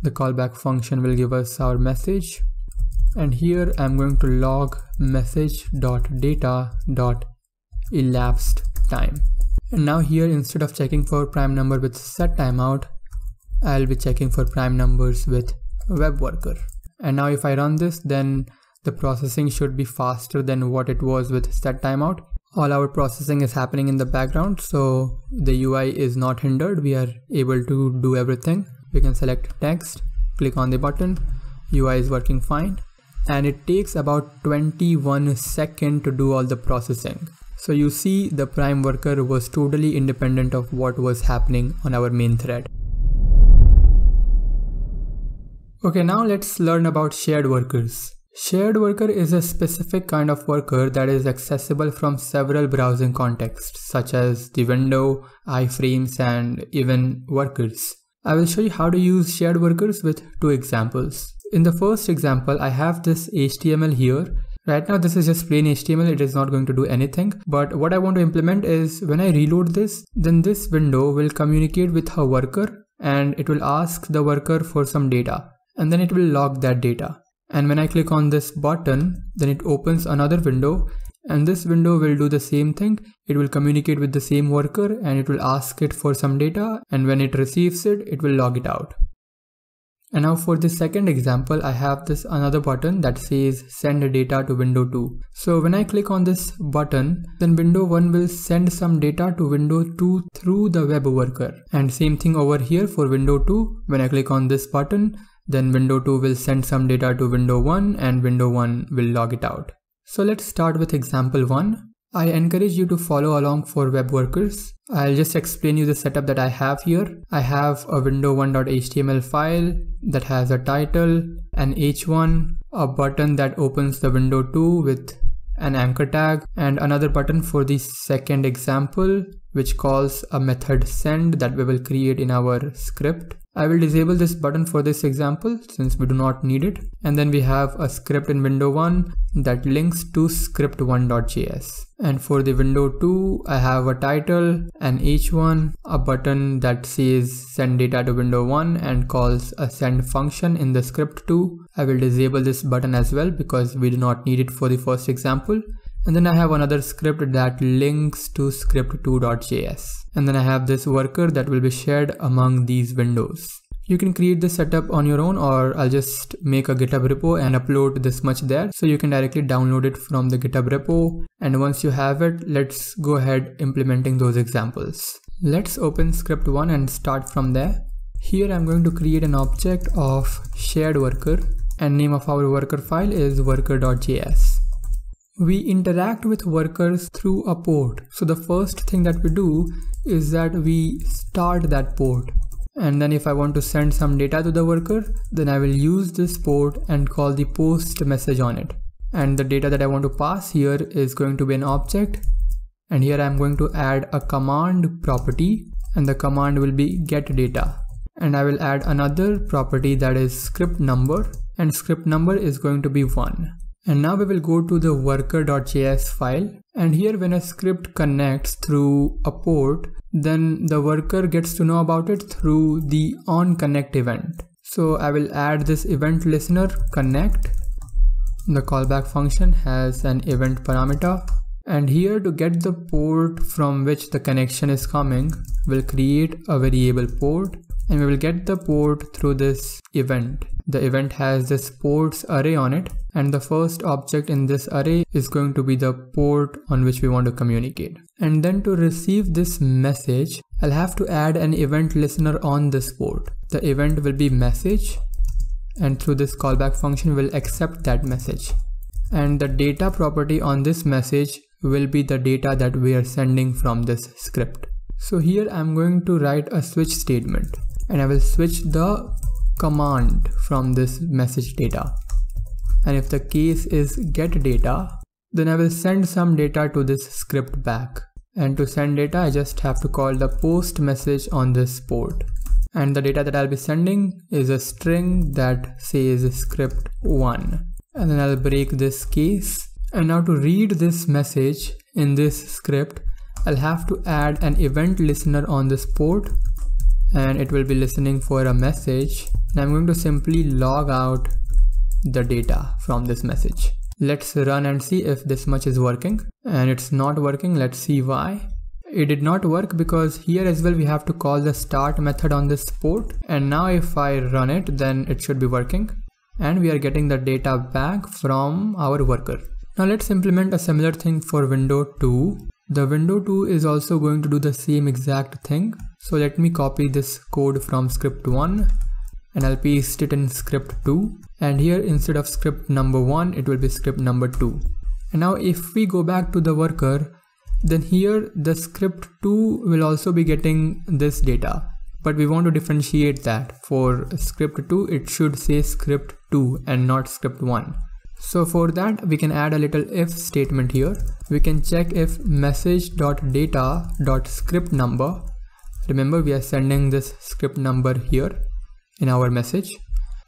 The callback function will give us our message. And here I'm going to log message.data.elapsed time. And now here, instead of checking for prime number with setTimeout, I'll be checking for prime numbers with web worker. And now if I run this, then the processing should be faster than what it was with setTimeout. All our processing is happening in the background, so the UI is not hindered. We are able to do everything. We can select text, click on the button, UI is working fine. And it takes about 21 seconds to do all the processing. So you see, the prime worker was totally independent of what was happening on our main thread. Okay, now let's learn about shared workers. Shared worker is a specific kind of worker that is accessible from several browsing contexts, such as the window, iframes, and even workers. I will show you how to use shared workers with two examples. In the first example, I have this HTML here. Right now, this is just plain HTML. It is not going to do anything. But what I want to implement is when I reload this, then this window will communicate with her worker and it will ask the worker for some data. And then it will log that data. And when I click on this button, then it opens another window. And this window will do the same thing. It will communicate with the same worker and it will ask it for some data. And when it receives it, it will log it out. And now for the second example, I have this another button that says send data to window 2. So when I click on this button, then window 1 will send some data to window 2 through the web worker. And same thing over here for window 2. When I click on this button, then window 2 will send some data to window 1 and window 1 will log it out. So let's start with example 1. I encourage you to follow along for web workers. I'll just explain you the setup that I have here. I have a window1.html file that has a title, an h1, a button that opens the window 2 with an anchor tag, and another button for the second example, which calls a method send that we will create in our script. I will disable this button for this example since we do not need it. And then we have a script in window 1 that links to script1.js. And for the window 2, I have a title, an h1, a button that says send data to window 1 and calls a send function in the script 2. I will disable this button as well because we do not need it for the first example. And then I have another script that links to script2.js. And then I have this worker that will be shared among these windows. You can create this setup on your own, or I'll just make a GitHub repo and upload this much there. So you can directly download it from the GitHub repo. And once you have it, let's go ahead implementing those examples. Let's open script 1 and start from there. Here I'm going to create an object of shared worker and name of our worker file is worker.js. We interact with workers through a port. So the first thing that we do is that we start that port. And then if I want to send some data to the worker, then I will use this port and call the post message on it. And the data that I want to pass here is going to be an object. And here I'm going to add a command property, and the command will be get data. And I will add another property that is script number, and script number is going to be 1. And now we will go to the worker.js file, and here when a script connects through a port, then the worker gets to know about it through the onConnect event. So I will add this event listener connect. The callback function has an event parameter, and here to get the port from which the connection is coming, we'll create a variable port, and we will get the port through this event. The event has this ports array on it, and the first object in this array is going to be the port on which we want to communicate. And then to receive this message, I'll have to add an event listener on this port. The event will be message, and through this callback function will accept that message. And the data property on this message will be the data that we are sending from this script. So here I'm going to write a switch statement, and I will switch the command from this message data. And if the case is get data, then I will send some data to this script back. And to send data, I just have to call the post message on this port. And the data that I'll be sending is a string that says script1. And then I'll break this case. And now to read this message in this script, I'll have to add an event listener on this port, and it will be listening for a message. And I'm going to simply log out the data from this message. Let's run and see if this much is working. And it's not working. Let's see why. It did not work because here as well we have to call the start method on this port. And now if I run it, then it should be working. And we are getting the data back from our worker. Now let's implement a similar thing for window 2. The window 2 is also going to do the same exact thing. So let me copy this code from script 1 and I'll paste it in script 2. And here instead of script number 1, it will be script number 2. And now if we go back to the worker, then here the script 2 will also be getting this data. But we want to differentiate that. For script 2, it should say script 2 and not script 1. So for that, we can add a little if statement here. We can check if message.data.script number. Remember, we are sending this script number here in our message.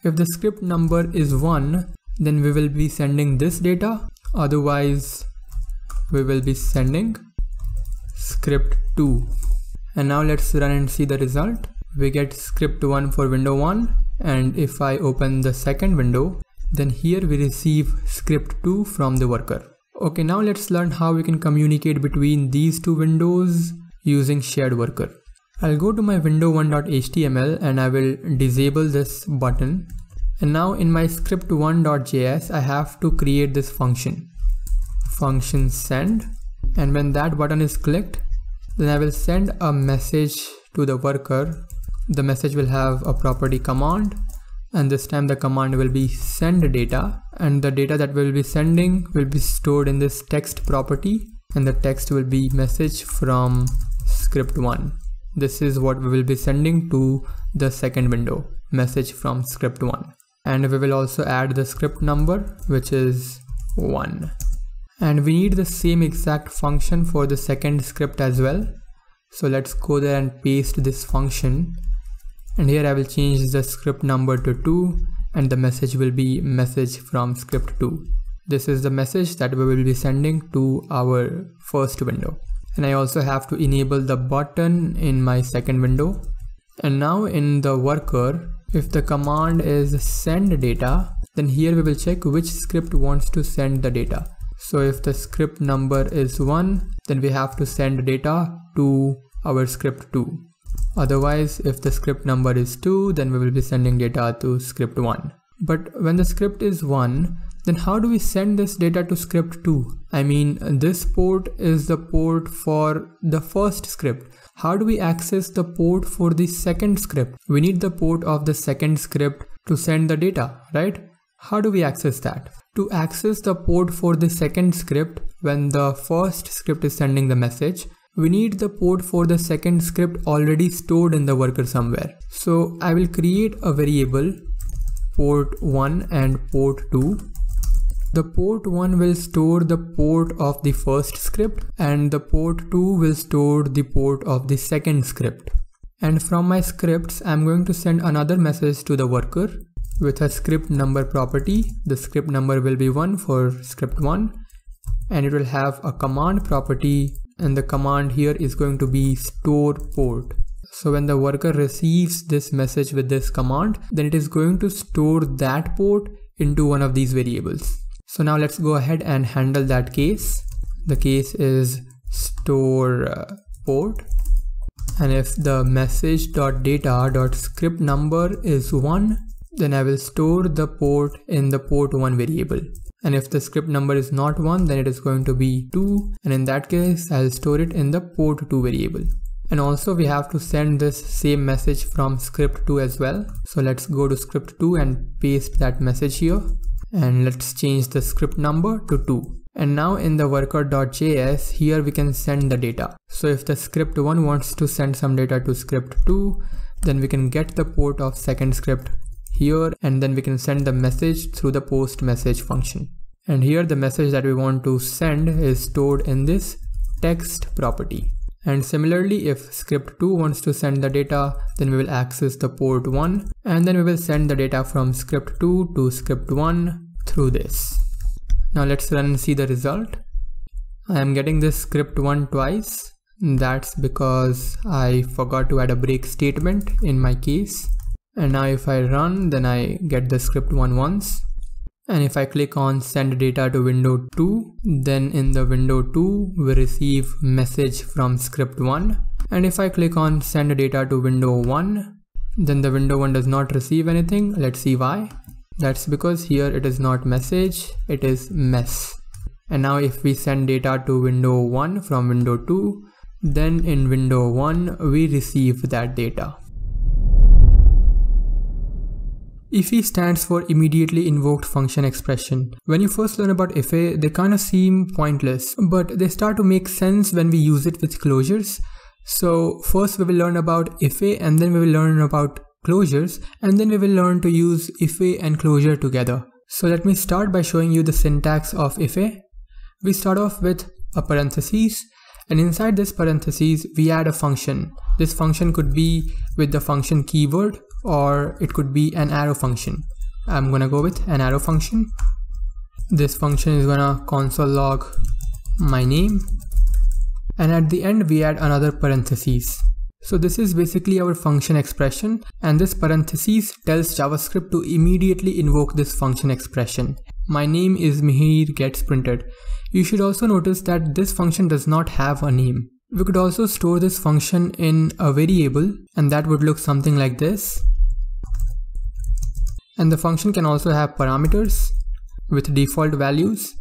If the script number is 1, then we will be sending this data. Otherwise, we will be sending script 2. And now let's run and see the result. We get script 1 for window 1. And if I open the second window, then here we receive script 2 from the worker. Okay, now let's learn how we can communicate between these two windows using shared worker. I'll go to my window1.html and I will disable this button. And now in my script1.js, I have to create this function send. And when that button is clicked, then I will send a message to the worker. The message will have a property command. And this time the command will be send data, and the data that we'll be sending will be stored in this text property, and the text will be message from script 1. This is what we will be sending to the second window, message from script 1. And we will also add the script number, which is 1. And we need the same exact function for the second script as well. So let's go there and paste this function. And here I will change the script number to 2 and the message will be message from script 2. This is the message that we will be sending to our first window. And I also have to enable the button in my second window. And now in the worker, if the command is send data, then here we will check which script wants to send the data. So if the script number is 1, then we have to send data to our script 2. Otherwise, if the script number is 2, then we will be sending data to script 1. But when the script is 1, then how do we send this data to script 2? I mean, this port is the port for the first script. How do we access the port for the second script? We need the port of the second script to send the data, right? How do we access that? To access the port for the second script, when the first script is sending the message, we need the port for the second script already stored in the worker somewhere. So I will create a variable port 1 and port 2. The port 1 will store the port of the first script and the port 2 will store the port of the second script. And from my scripts, I'm going to send another message to the worker. with a script number property. The script number will be 1 for script 1, and it will have a command property, and the command here is going to be store port. So when the worker receives this message with this command, then it is going to store that port into one of these variables. So now let's go ahead and handle that case. The case is store port, and if the message.data.script number is 1, then I will store the port in the port 1 variable. And if the script number is not 1, then it is going to be 2, and in that case I'll store it in the port 2 variable. And also we have to send this same message from script 2 as well. So let's go to script 2 and paste that message here, and let's change the script number to 2. And now in the worker.js, here we can send the data. So if the script 1 wants to send some data to script 2, then we can get the port of second script here, and then we can send the message through the post message function. And here the message that we want to send is stored in this text property. And similarly, if script 2 wants to send the data, then we will access the port 1, and then we will send the data from script 2 to script 1 through this. Now let's run and see the result. I am getting this script 1 twice. That's because I forgot to add a break statement in my case. And now if I run, then I get the script 1 once. And if I click on send data to window 2, then in the window 2 we receive message from script 1. And if I click on send data to window 1, then the window 1 does not receive anything. Let's see why. That's because here it is not message, it is mess. And now if we send data to window 1 from window 2, then in window 1 we receive that data. IIFE stands for immediately invoked function expression. When you first learn about IIFE, they kind of seem pointless, but they start to make sense when we use it with closures. So first we will learn about IIFE, and then we will learn about closures, and then we will learn to use IIFE and closure together. So let me start by showing you the syntax of IIFE. We start off with a parentheses, and inside this parentheses we add a function. This function could be with the function keyword, or it could be an arrow function. I'm gonna go with an arrow function. This function is gonna console log my name, and at the end we add another parentheses. So this is basically our function expression, and this parentheses tells JavaScript to immediately invoke this function expression. My name is Mihir gets printed. You should also notice that this function does not have a name. We could also store this function in a variable, and that would look something like this. And the function can also have parameters with default values.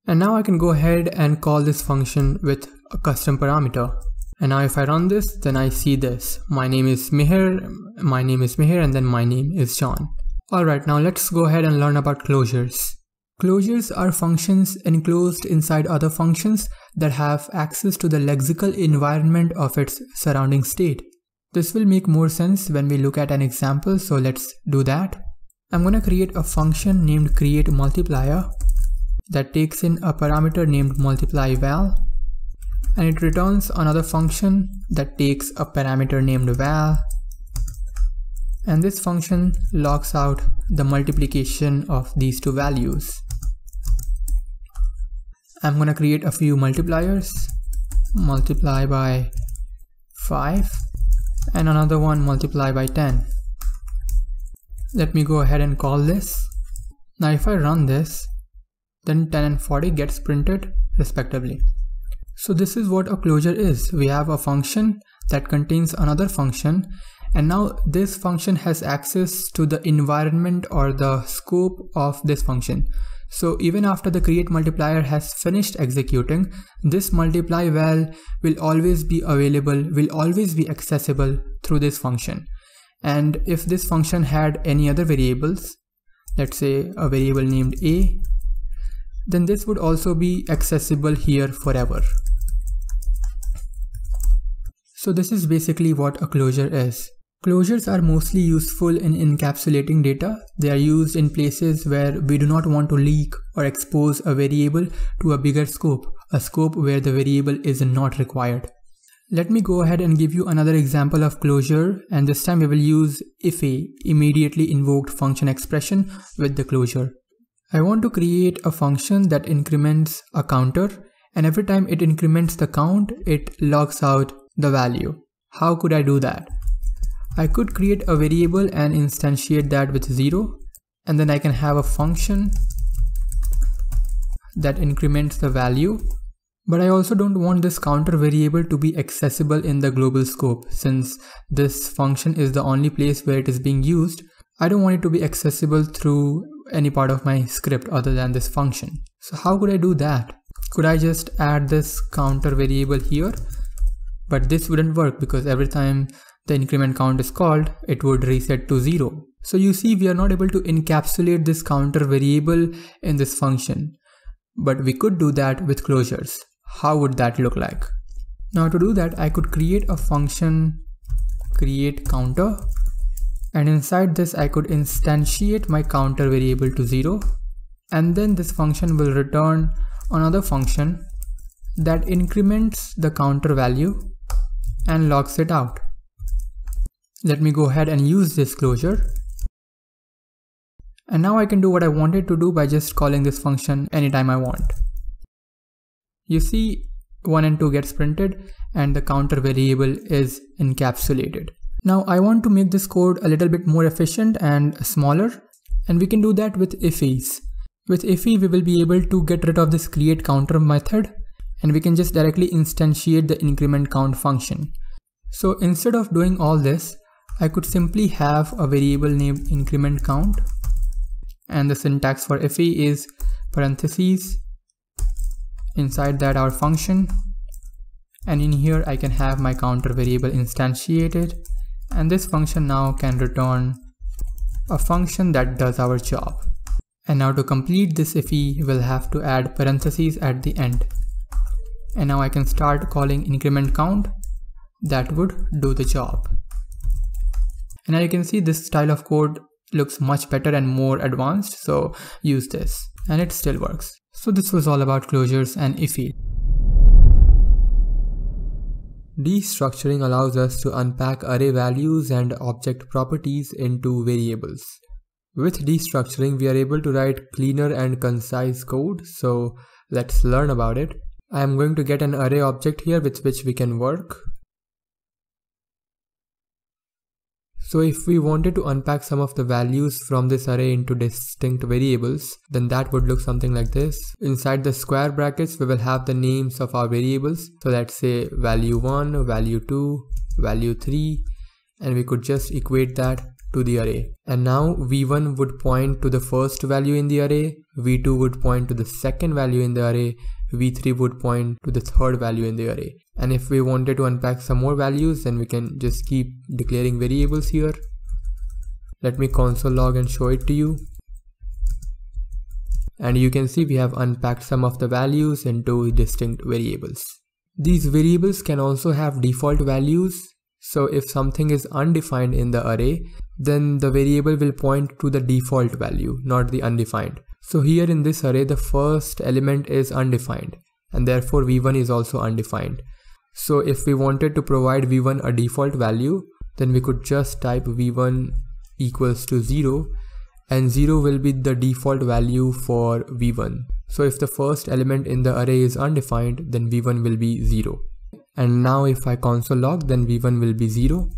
And now I can go ahead and call this function with a custom parameter. And now if I run this, then I see this. My name is Mihir, and then my name is John. Alright, now let's go ahead and learn about closures. Closures are functions enclosed inside other functions that have access to the lexical environment of its surrounding state. This will make more sense when we look at an example, so let's do that. I'm gonna create a function named createMultiplier that takes in a parameter named multiplyVal, and it returns another function that takes a parameter named val, and this function logs out the multiplication of these two values. I'm gonna create a few multipliers, multiply by 5 and another one multiply by 10. Let me go ahead and call this. Now if I run this, then 10 and 40 gets printed respectively. So this is what a closure is. We have a function that contains another function, and now this function has access to the environment or the scope of this function. So even after the create multiplier has finished executing, this multiply val will always be available, will always be accessible through this function. And if this function had any other variables, let's say a variable named a, then this would also be accessible here forever. So this is basically what a closure is. Closures are mostly useful in encapsulating data. They are used in places where we do not want to leak or expose a variable to a bigger scope, a scope where the variable is not required. Let me go ahead and give you another example of closure, and this time we will use IIFE, immediately invoked function expression, with the closure. I want to create a function that increments a counter, and every time it increments the count, it logs out the value. How could I do that? I could create a variable and instantiate that with 0, and then I can have a function that increments the value. But I also don't want this counter variable to be accessible in the global scope. Since this function is the only place where it is being used, I don't want it to be accessible through any part of my script other than this function. So how could I do that? Could I just add this counter variable here? But this wouldn't work because every time the increment count is called, it would reset to 0. So you see, we are not able to encapsulate this counter variable in this function. But we could do that with closures. How would that look like? Now to do that, I could create a function createCounter, and inside this I could instantiate my counter variable to 0, and then this function will return another function that increments the counter value and logs it out. Let me go ahead and use this closure. And now I can do what I wanted to do by just calling this function anytime I want. You see, 1 and 2 gets printed and the counter variable is encapsulated. Now I want to make this code a little bit more efficient and smaller, and we can do that with IIFEs. With IIFE, we will be able to get rid of this createCounter method, and we can just directly instantiate the increment count function. So instead of doing all this, I could simply have a variable named increment count, and the syntax for IIFE is parentheses, inside that our function, and in here I can have my counter variable instantiated, and this function now can return a function that does our job. And now to complete this IIFE, we'll have to add parentheses at the end. And now I can start calling increment count that would do the job. And now you can see this style of code looks much better and more advanced, so use this, and it still works. So this was all about closures and IIFE. Destructuring allows us to unpack array values and object properties into variables. With destructuring, we are able to write cleaner and concise code, so let's learn about it. I am going to get an array object here with which we can work. So if we wanted to unpack some of the values from this array into distinct variables, then that would look something like this. Inside the square brackets, we will have the names of our variables. So let's say value 1, value 2, value 3, and we could just equate that to the array. And now v1 would point to the first value in the array, v2 would point to the second value in the array, v3 would point to the third value in the array. And if we wanted to unpack some more values, then we can just keep declaring variables here. Let me console log and show it to you. And you can see we have unpacked some of the values into distinct variables. These variables can also have default values. So if something is undefined in the array, then the variable will point to the default value, not the undefined. So here in this array, the first element is undefined, and therefore v1 is also undefined. So if we wanted to provide v1 a default value, then we could just type v1 equals to 0, and 0 will be the default value for v1. So if the first element in the array is undefined, then v1 will be 0. And now if I console log, then v1 will be 0.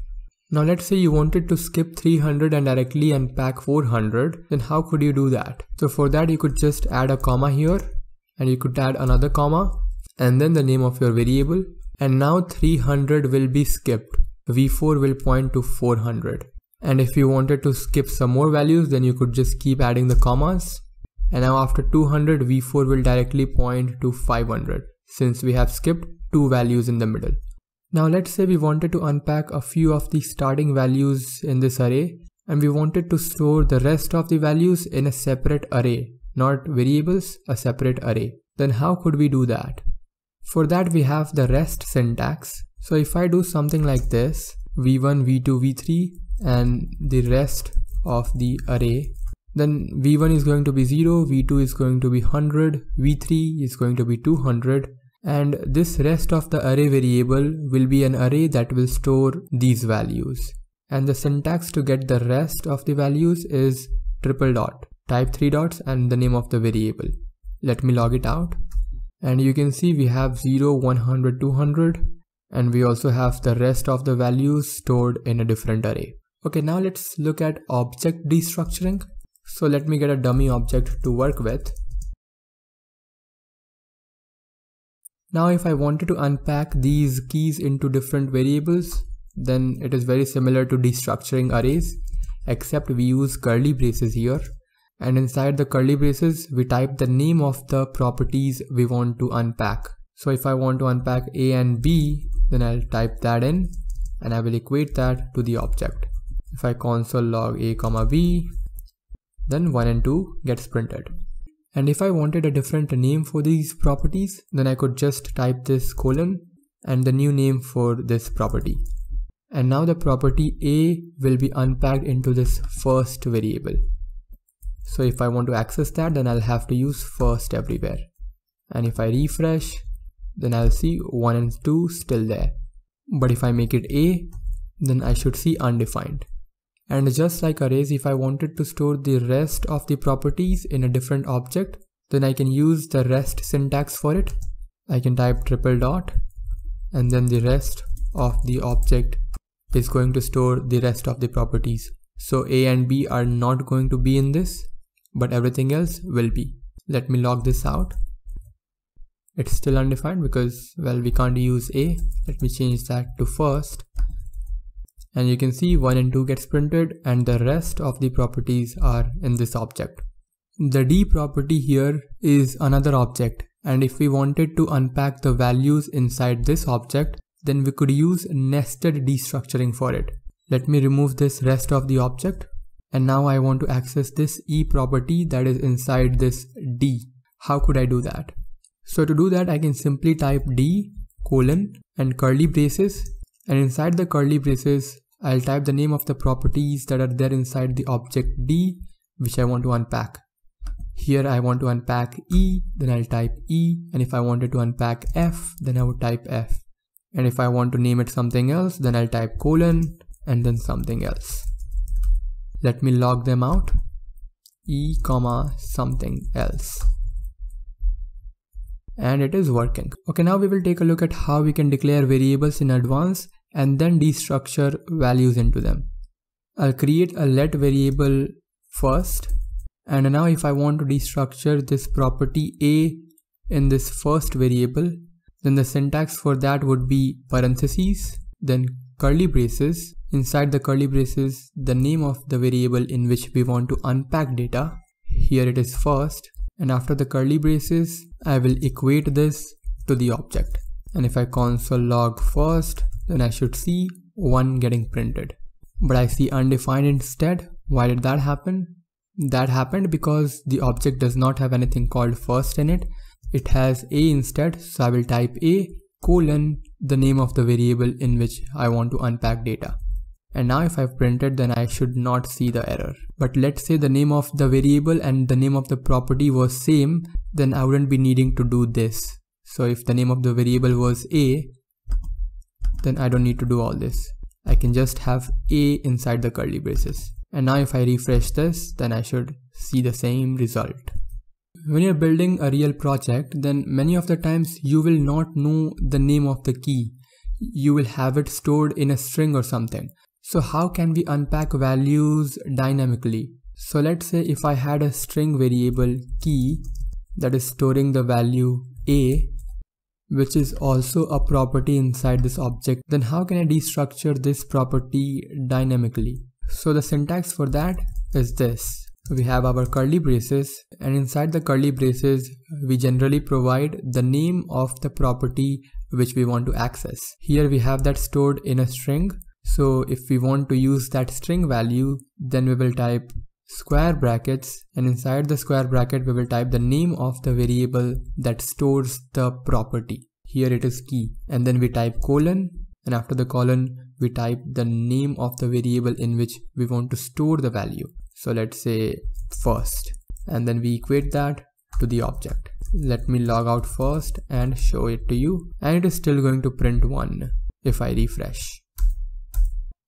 Now let's say you wanted to skip 300 and directly unpack 400, then how could you do that? So for that you could just add a comma here, and you could add another comma, and then the name of your variable. And now 300 will be skipped. v4 will point to 400. And if you wanted to skip some more values, then you could just keep adding the commas. And now after 200, v4 will directly point to 500, since we have skipped 2 values in the middle. Now let's say we wanted to unpack a few of the starting values in this array, and we wanted to store the rest of the values in a separate array, not variables, a separate array. Then how could we do that? For that we have the rest syntax. So if I do something like this, v1, v2, v3, and the rest of the array, then v1 is going to be 0, v2 is going to be 100, v3 is going to be 200, And this rest of the array variable will be an array that will store these values. And the syntax to get the rest of the values is triple dot, type 3 dots and the name of the variable. Let me log it out. And you can see we have 0, 100, 200, and we also have the rest of the values stored in a different array. Okay, now let's look at object destructuring. So let me get a dummy object to work with. Now if I wanted to unpack these keys into different variables, then it is very similar to destructuring arrays, except we use curly braces here. And inside the curly braces, we type the name of the properties we want to unpack. So if I want to unpack A and B, then I'll type that in and I will equate that to the object. If I console log A comma B, then 1 and 2 gets printed. And if I wanted a different name for these properties, then I could just type this colon and the new name for this property. And now the property A will be unpacked into this first variable. So if I want to access that, then I'll have to use first everywhere. And if I refresh, then I'll see 1 and 2 still there. But if I make it A, then I should see undefined. And just like arrays, if I wanted to store the rest of the properties in a different object, then I can use the rest syntax for it. I can type triple dot and then the rest of the object is going to store the rest of the properties. So A and B are not going to be in this, but everything else will be. Let me log this out. It's still undefined because, well, we can't use A. Let me change that to first. And you can see 1 and 2 gets printed and the rest of the properties are in this object. The D property here is another object, and if we wanted to unpack the values inside this object, then we could use nested destructuring for it. Let me remove this rest of the object, and now I want to access this E property that is inside this D. How could I do that? So to do that, I can simply type D colon and curly braces, and inside the curly braces I'll type the name of the properties that are there inside the object D which I want to unpack. Here I want to unpack E, then I'll type E, and if I wanted to unpack F, then I would type F. And if I want to name it something else, then I'll type colon and then something else. Let me log them out. E comma something else. And it is working. Okay, now we will take a look at how we can declare variables in advance and then destructure values into them. I'll create a let variable first, and now if I want to destructure this property A in this first variable, then the syntax for that would be parentheses, then curly braces. Inside the curly braces, the name of the variable in which we want to unpack data. Here it is first, and after the curly braces, I will equate this to the object. And if I console log first, then I should see 1 getting printed. But I see undefined instead. Why did that happen? That happened because the object does not have anything called first in it. It has A instead, so I will type A colon the name of the variable in which I want to unpack data. And now if I've printed, then I should not see the error. But let's say the name of the variable and the name of the property was same, then I wouldn't be needing to do this. So if the name of the variable was A, then I don't need to do all this. I can just have A inside the curly braces. And now if I refresh this, then I should see the same result. When you're building a real project, then many of the times you will not know the name of the key. You will have it stored in a string or something. So how can we unpack values dynamically? So let's say if I had a string variable key that is storing the value A, which is also a property inside this object, then how can I destructure this property dynamically? So the syntax for that is this. We have our curly braces, and inside the curly braces, we generally provide the name of the property which we want to access. Here we have that stored in a string. So if we want to use that string value, then we will type square brackets, and inside the square bracket we will type the name of the variable that stores the property. Here it is key, and then we type colon, and after the colon we type the name of the variable in which we want to store the value. So let's say first, and then we equate that to the object. Let me log out first and show it to you, and it is still going to print 1 if I refresh.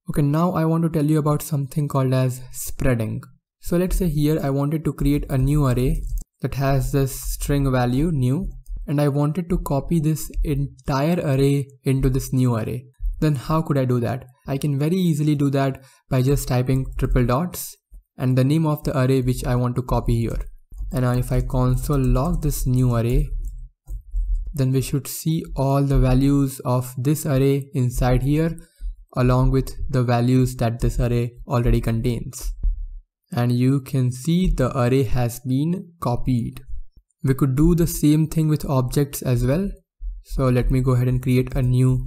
Okay, now I want to tell you about something called as spreading. So let's say here I wanted to create a new array that has this string value new, and I wanted to copy this entire array into this new array. Then how could I do that? I can very easily do that by just typing triple dots and the name of the array which I want to copy here. And now if I console log this new array, then we should see all the values of this array inside here along with the values that this array already contains. And you can see the array has been copied. We could do the same thing with objects as well. So let me go ahead and create a new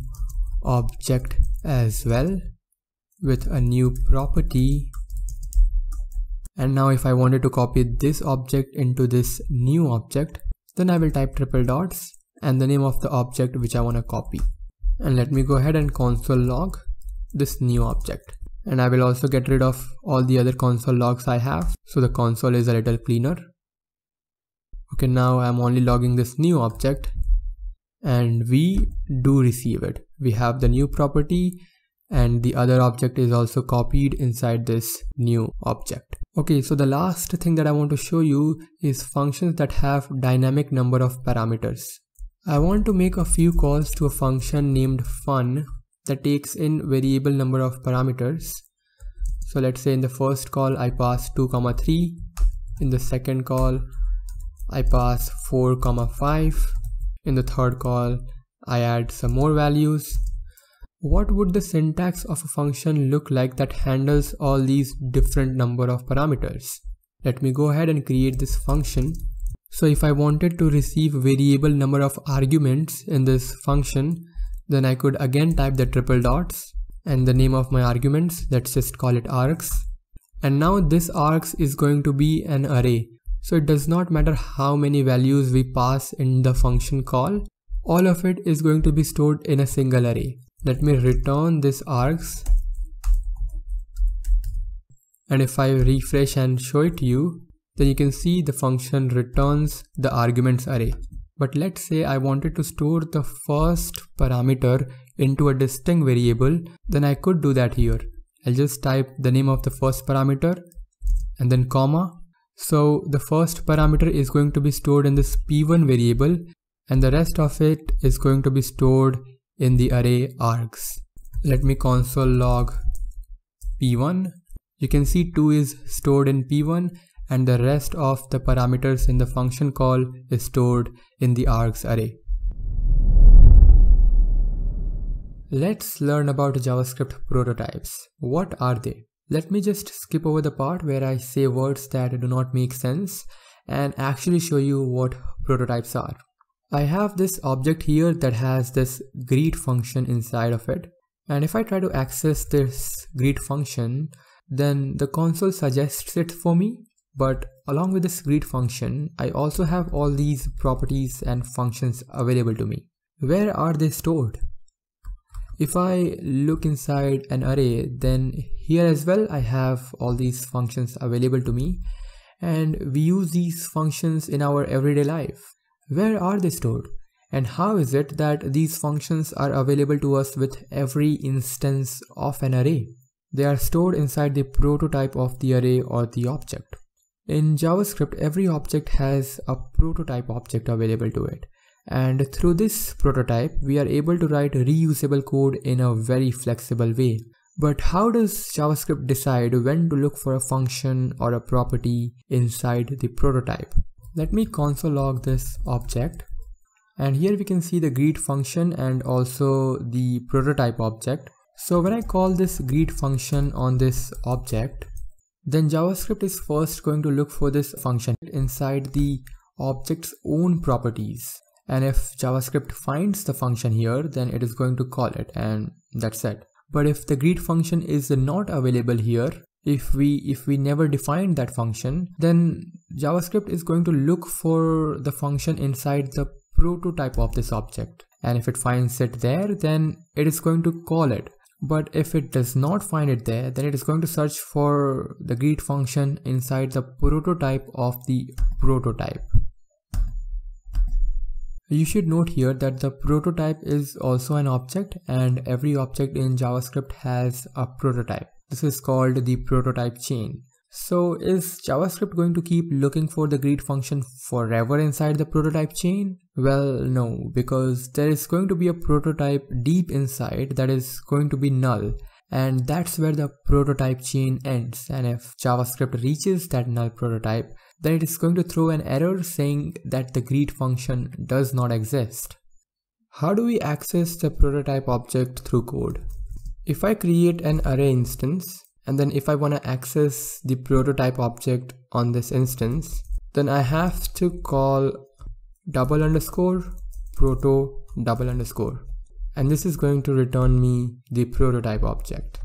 object as well with a new property. And now if I wanted to copy this object into this new object, then I will type triple dots and the name of the object which I want to copy. And let me go ahead and console log this new object. And I will also get rid of all the other console logs I have, so the console is a little cleaner. Okay, now I'm only logging this new object and we do receive it. We have the new property and the other object is also copied inside this new object. Okay, so the last thing that I want to show you is functions that have dynamic number of parameters. I want to make a few calls to a function named fun that takes in variable number of parameters. So let's say in the first call I pass 2, 3. In the second call I pass 4, 5. In the third call I add some more values. What would the syntax of a function look like that handles all these different number of parameters? Let me go ahead and create this function. So if I wanted to receive variable number of arguments in this function, then I could again type the triple dots and the name of my arguments. Let's just call it args. And now this args is going to be an array. So it does not matter how many values we pass in the function call. All of it is going to be stored in a single array. Let me return this args. And if I refresh and show it to you, then you can see the function returns the arguments array. But let's say I wanted to store the first parameter into a distinct variable, then I could do that here. I'll just type the name of the first parameter and then comma. So the first parameter is going to be stored in this p1 variable and the rest of it is going to be stored in the array args. Let me console log p1. You can see 2 is stored in p1 and the rest of the parameters in the function call is stored in the args array. Let's learn about JavaScript prototypes. What are they? Let me just skip over the part where I say words that do not make sense and actually show you what prototypes are. I have this object here that has this greet function inside of it, and if I try to access this greet function, then the console suggests it for me. But along with this greet function, I also have all these properties and functions available to me. Where are they stored? If I look inside an array, then here as well I have all these functions available to me, and we use these functions in our everyday life. Where are they stored? And how is it that these functions are available to us with every instance of an array? They are stored inside the prototype of the array or the object. In JavaScript, every object has a prototype object available to it. And through this prototype, we are able to write reusable code in a very flexible way. But how does JavaScript decide when to look for a function or a property inside the prototype? Let me console log this object. And here we can see the greet function and also the prototype object. So when I call this greet function on this object, then JavaScript is first going to look for this function inside the object's own properties. And if JavaScript finds the function here, then it is going to call it, and that's it. But if the greet function is not available here, if we never define that function, then JavaScript is going to look for the function inside the prototype of this object. And if it finds it there, then it is going to call it. But if it does not find it there, then it is going to search for the greet function inside the prototype of the prototype. You should note here that the prototype is also an object, and every object in JavaScript has a prototype. This is called the prototype chain. So is JavaScript going to keep looking for the greet function forever inside the prototype chain? Well, no, because there is going to be a prototype deep inside that is going to be null, and that's where the prototype chain ends. And if JavaScript reaches that null prototype, then it is going to throw an error saying that the greet function does not exist. How do we access the prototype object through code? If I create an array instance, and then if I want to access the prototype object on this instance, then I have to call _proto_, and this is going to return me the prototype object.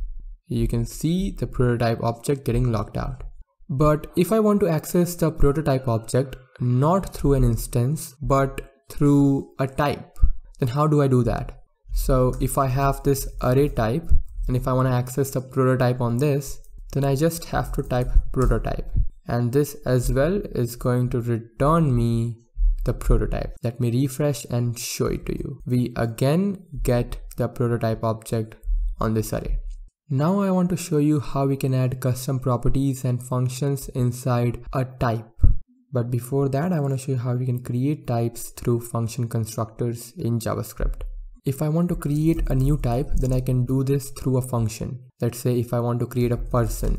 You can see the prototype object getting logged out. But if I want to access the prototype object not through an instance but through a type, then how do I do that? So if I have this array type, and if I want to access the prototype on this, then I just have to type prototype, and this as well is going to return me the prototype. Let me refresh and show it to you. We again get the prototype object on this array. Now I want to show you how we can add custom properties and functions inside a type. But before that, I want to show you how we can create types through function constructors in JavaScript. If I want to create a new type, then I can do this through a function. Let's say if I want to create a person,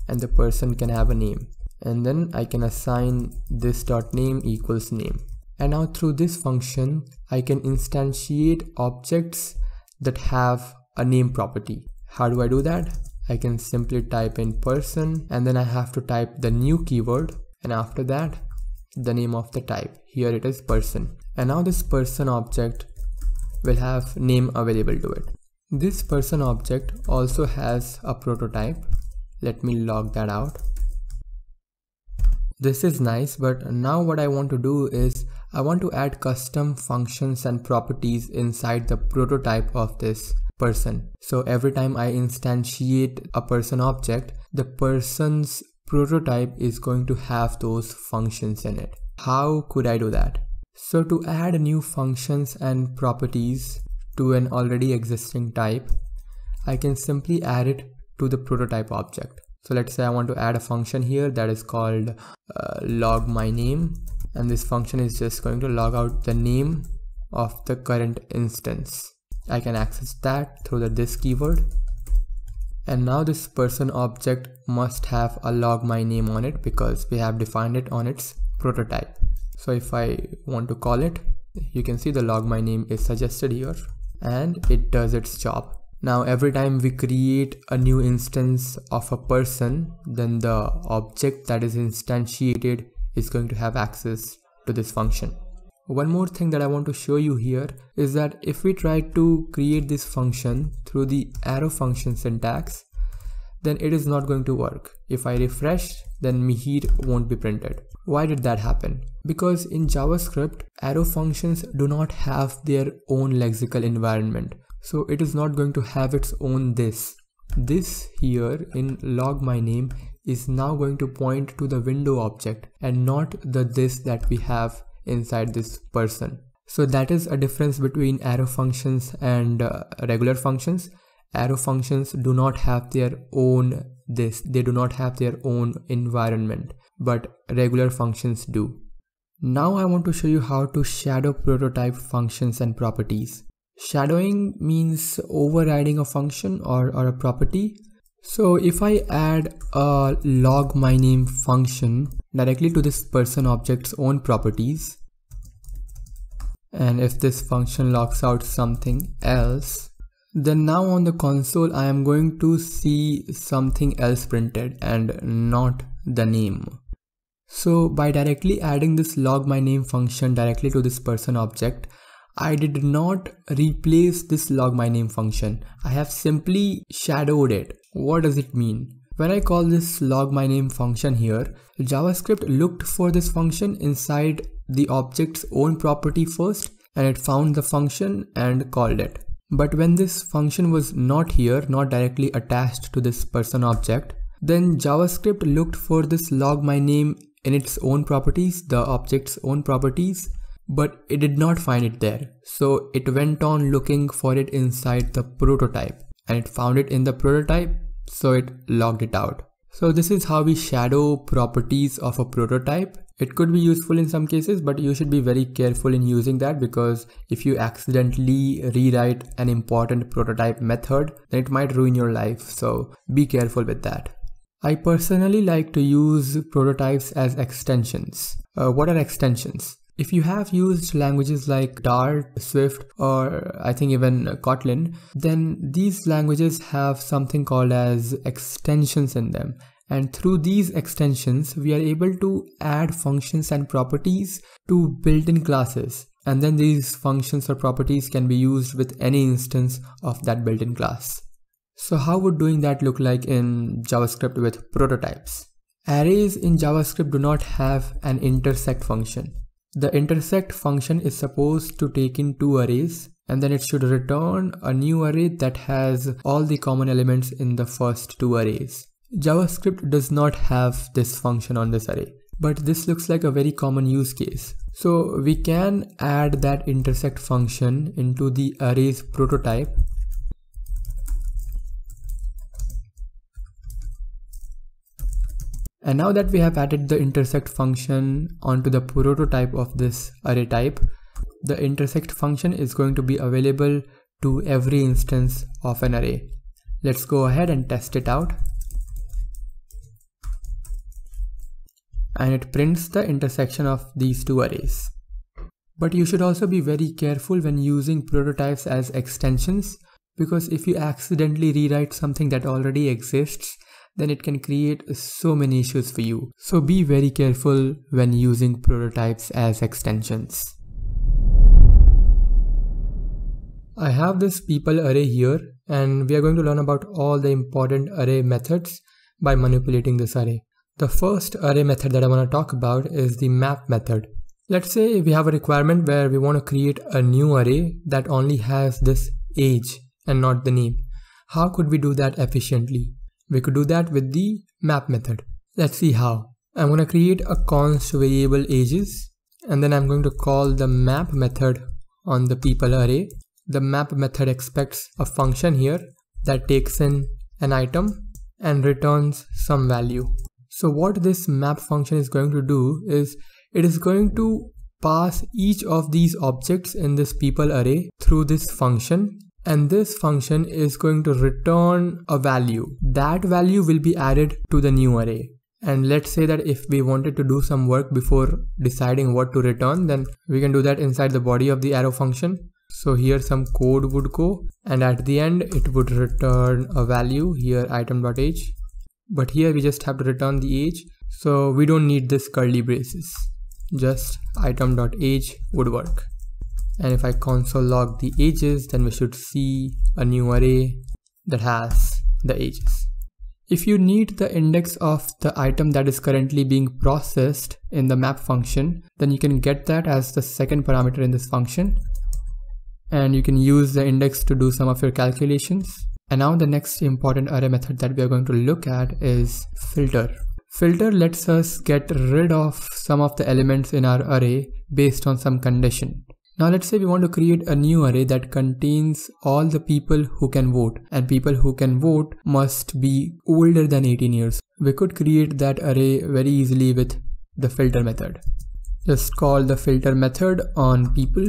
and the person can have a name, and then I can assign this.name equals name. And now through this function, I can instantiate objects that have a name property. How do I do that? I can simply type in person, and then I have to type the new keyword, and after that the name of the type. Here it is person, and now this person object will have name available to it. This person object also has a prototype. Let me log that out. This is nice, but now what I want to do is I want to add custom functions and properties inside the prototype of this person. So every time I instantiate a person object, the person's prototype is going to have those functions in it. How could I do that? So to add new functions and properties to an already existing type, I can simply add it to the prototype object. So let's say I want to add a function here that is called log my name, and this function is just going to log out the name of the current instance. I can access that through the this keyword, and now this person object must have a log my name on it because we have defined it on its prototype. So if I want to call it, you can see the log my name is suggested here, and it does its job. Now every time we create a new instance of a person, then the object that is instantiated is going to have access to this function. One more thing that I want to show you here is that if we try to create this function through the arrow function syntax, then it is not going to work. If I refresh, then Mihir won't be printed. Why did that happen? Because in JavaScript, arrow functions do not have their own lexical environment. So it is not going to have its own this. This here in log my name is now going to point to the window object and not the this that we have inside this person. So that is a difference between arrow functions and regular functions. Arrow functions do not have their own this, they do not have their own environment, but regular functions do. Now I want to show you how to shadow prototype functions and properties. Shadowing means overriding a function or a property. So if I add a log my name function directly to this person object's own properties, and if this function logs out something else, then now on the console I am going to see something else printed and not the name. So by directly adding this log my name function directly to this person object, I did not replace this log my name function. I have simply shadowed it. What does it mean? When I call this log my name function here, JavaScript looked for this function inside the object's own property first, and it found the function and called it. But when this function was not here, not directly attached to this person object, then JavaScript looked for this log my name in its own properties, the object's own properties, but it did not find it there. So it went on looking for it inside the prototype, and it found it in the prototype, so it logged it out. So this is how we shadow properties of a prototype. It could be useful in some cases, but you should be very careful in using that, because if you accidentally rewrite an important prototype method, then it might ruin your life. So be careful with that. I personally like to use prototypes as extensions. What are extensions? If you have used languages like Dart, Swift, or I think even Kotlin, then these languages have something called as extensions in them. And through these extensions, we are able to add functions and properties to built-in classes. And then these functions or properties can be used with any instance of that built-in class. So how would doing that look like in JavaScript with prototypes? Arrays in JavaScript do not have an intersect function. The intersect function is supposed to take in two arrays, and then it should return a new array that has all the common elements in the first two arrays. JavaScript does not have this function on this array, but this looks like a very common use case. So we can add that intersect function into the array's prototype. And now that we have added the intersect function onto the prototype of this array type, the intersect function is going to be available to every instance of an array. Let's go ahead and test it out. And it prints the intersection of these two arrays. But you should also be very careful when using prototypes as extensions, because if you accidentally rewrite something that already exists, then it can create so many issues for you. So be very careful when using prototypes as extensions. I have this people array here, and we are going to learn about all the important array methods by manipulating this array. The first array method that I want to talk about is the map method. Let's say we have a requirement where we want to create a new array that only has this age and not the name. How could we do that efficiently? We could do that with the map method. Let's see how. I'm going to create a const variable ages, and then I'm going to call the map method on the people array. The map method expects a function here that takes in an item and returns some value. So what this map function is going to do is it is going to pass each of these objects in this people array through this function. And this function is going to return a value. That value will be added to the new array. And let's say that if we wanted to do some work before deciding what to return, then we can do that inside the body of the arrow function. So here some code would go, and at the end it would return a value, here item.age. But here we just have to return the age. So we don't need this curly braces. Just item.age would work. And if I console log the ages, then we should see a new array that has the ages. If you need the index of the item that is currently being processed in the map function, then you can get that as the second parameter in this function. And you can use the index to do some of your calculations. And now the next important array method that we are going to look at is filter. Filter lets us get rid of some of the elements in our array based on some condition. Now let's say we want to create a new array that contains all the people who can vote, and people who can vote must be older than 18 years. We could create that array very easily with the filter method. Just call the filter method on people.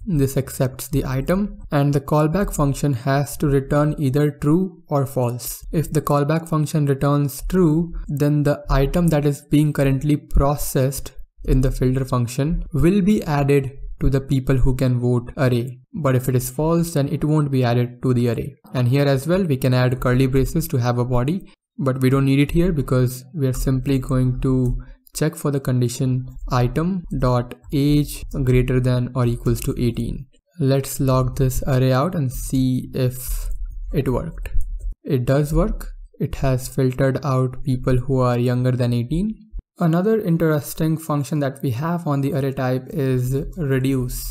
This accepts the item, and the callback function has to return either true or false. If the callback function returns true, then the item that is being currently processed in the filter function will be added to the people who can vote array. But if it is false, then it won't be added to the array. And here as well, we can add curly braces to have a body, but we don't need it here because we are simply going to check for the condition item.age greater than or equals to 18. Let's log this array out and see if it worked. It does work. It has filtered out people who are younger than 18. Another interesting function that we have on the array type is reduce.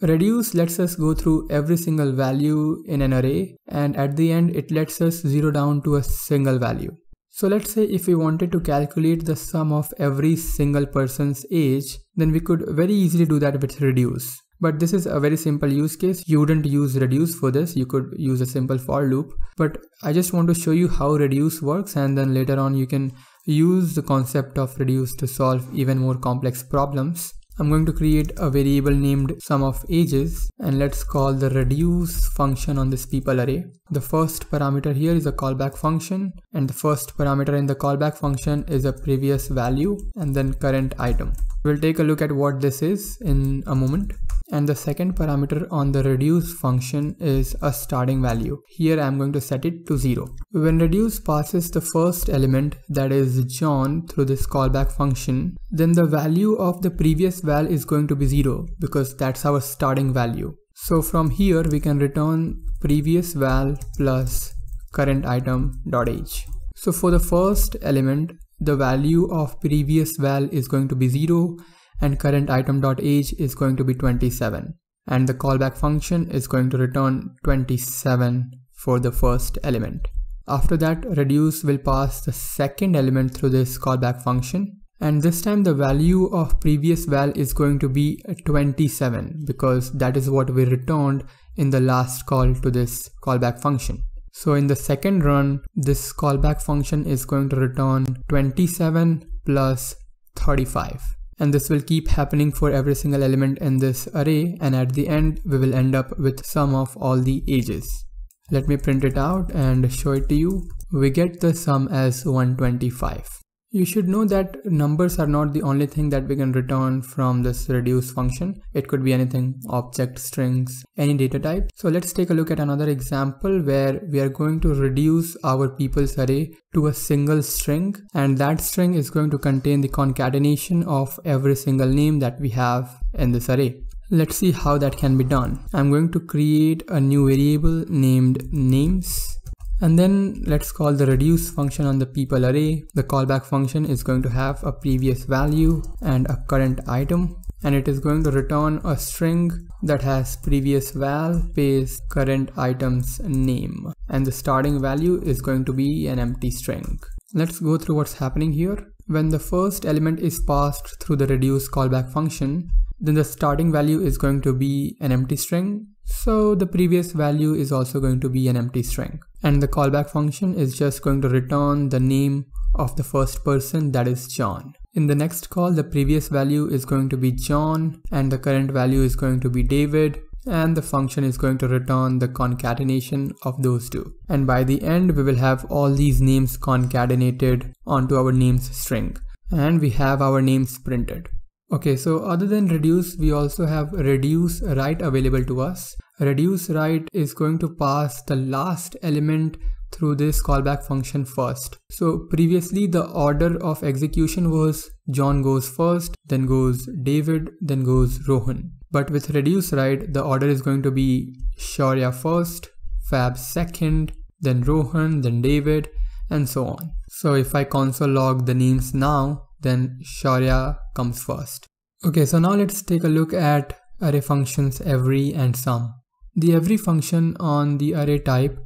Reduce lets us go through every single value in an array, and at the end it lets us zero down to a single value. So let's say if we wanted to calculate the sum of every single person's age, then we could very easily do that with reduce. But this is a very simple use case. You wouldn't use reduce for this. You could use a simple for loop. But I just want to show you how reduce works, and then later on you can use the concept of reduce to solve even more complex problems. I'm going to create a variable named sum of ages, and let's call the reduce function on this people array. The first parameter here is a callback function, and the first parameter in the callback function is a previous value and then current item. We'll take a look at what this is in a moment. And the second parameter on the reduce function is a starting value. Here I'm going to set it to 0. When reduce passes the first element, that is John, through this callback function, then the value of the previous val is going to be 0 because that's our starting value. So from here we can return previous val plus current item dot age. So for the first element, the value of previous val is going to be 0 and current item.age is going to be 27, and the callback function is going to return 27 for the first element. After that, reduce will pass the second element through this callback function, and this time the value of previous val is going to be 27 because that is what we returned in the last call to this callback function. So in the second run, this callback function is going to return 27 plus 35. And this will keep happening for every single element in this array, and at the end we will end up with sum of all the ages. Let me print it out and show it to you. We get the sum as 125. You should know that numbers are not the only thing that we can return from this reduce function. It could be anything, object, strings, any data type. So let's take a look at another example where we are going to reduce our people's array to a single string, and that string is going to contain the concatenation of every single name that we have in this array. Let's see how that can be done. I'm going to create a new variable named names. And then let's call the reduce function on the people array. The callback function is going to have a previous value and a current item, and it is going to return a string that has previous val space current item's name, and the starting value is going to be an empty string. Let's go through what's happening here. When the first element is passed through the reduce callback function, then the starting value is going to be an empty string. So the previous value is also going to be an empty string. And the callback function is just going to return the name of the first person, that is John. In the next call, the previous value is going to be John and the current value is going to be David, and the function is going to return the concatenation of those two. And by the end, we will have all these names concatenated onto our names string, and we have our names printed. Okay, so other than reduce, we also have reduce write available to us. Reduce write is going to pass the last element through this callback function first. So previously the order of execution was John goes first, then goes David, then goes Rohan. But with reduce write, the order is going to be Shaurya first, Fab second, then Rohan, then David, and so on. So if I console log the names now, then Shaurya comes first. Okay, so now let's take a look at array functions every and sum. The every function on the array type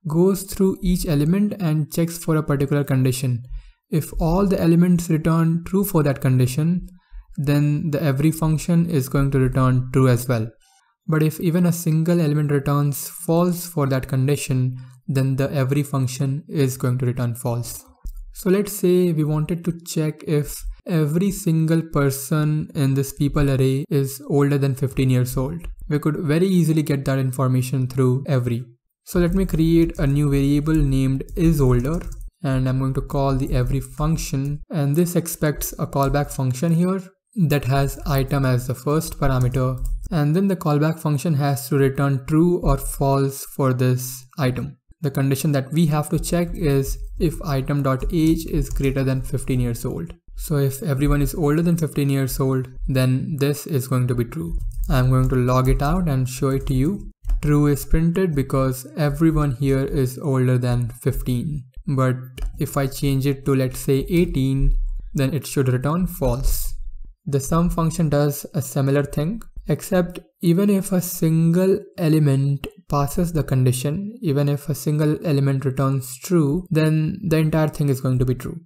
goes through each element and checks for a particular condition. If all the elements return true for that condition, then the every function is going to return true as well. But if even a single element returns false for that condition, then the every function is going to return false. So let's say we wanted to check if every single person in this people array is older than 15 years old. We could very easily get that information through every. So let me create a new variable named isOlder, and I'm going to call the every function, and this expects a callback function here that has item as the first parameter, and then the callback function has to return true or false for this item. The condition that we have to check is if item.age is greater than 15 years old. So if everyone is older than 15 years old, then this is going to be true. I'm going to log it out and show it to you. True is printed because everyone here is older than 15. But if I change it to, let's say, 18, then it should return false. The sum function does a similar thing, except even if a single element passes the condition, even if a single element returns true, then the entire thing is going to be true.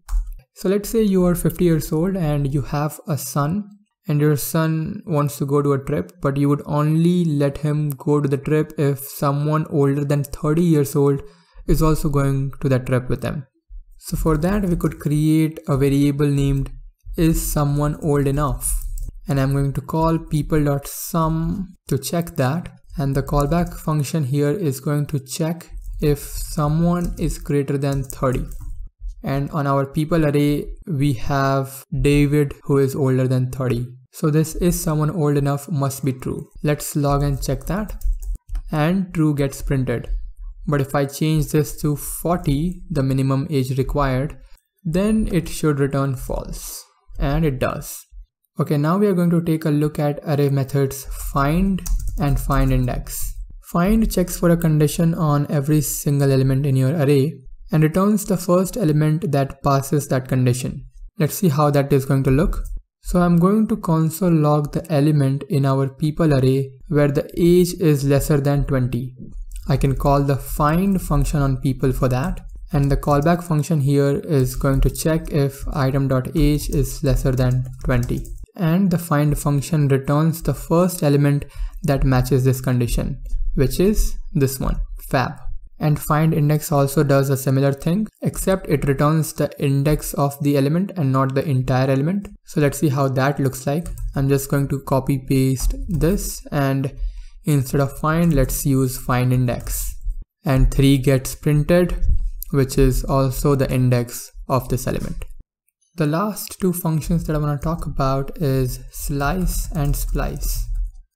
So let's say you are 50 years old and you have a son, and your son wants to go to a trip, but you would only let him go to the trip if someone older than 30 years old is also going to that trip with them. So for that, we could create a variable named isSomeoneOldEnough, and I'm going to call people.sum to check that, and the callback function here is going to check if someone is greater than 30. And on our people array, we have David, who is older than 30. So this isSomeoneOldEnough must be true. Let's log and check that, and true gets printed. But if I change this to 40, the minimum age required, then it should return false, and it does. Okay, now we are going to take a look at array methods find and findIndex. Find checks for a condition on every single element in your array and returns the first element that passes that condition. Let's see how that is going to look. So I'm going to console log the element in our people array where the age is lesser than 20. I can call the find function on people for that, and the callback function here is going to check if item.age is lesser than 20. And the find function returns the first element that matches this condition, which is this one, fab. And findIndex also does a similar thing, except it returns the index of the element and not the entire element. So let's see how that looks like. I'm just going to copy paste this, and instead of find, let's use findIndex. And 3 gets printed, which is also the index of this element. The last two functions that I want to talk about is slice and splice.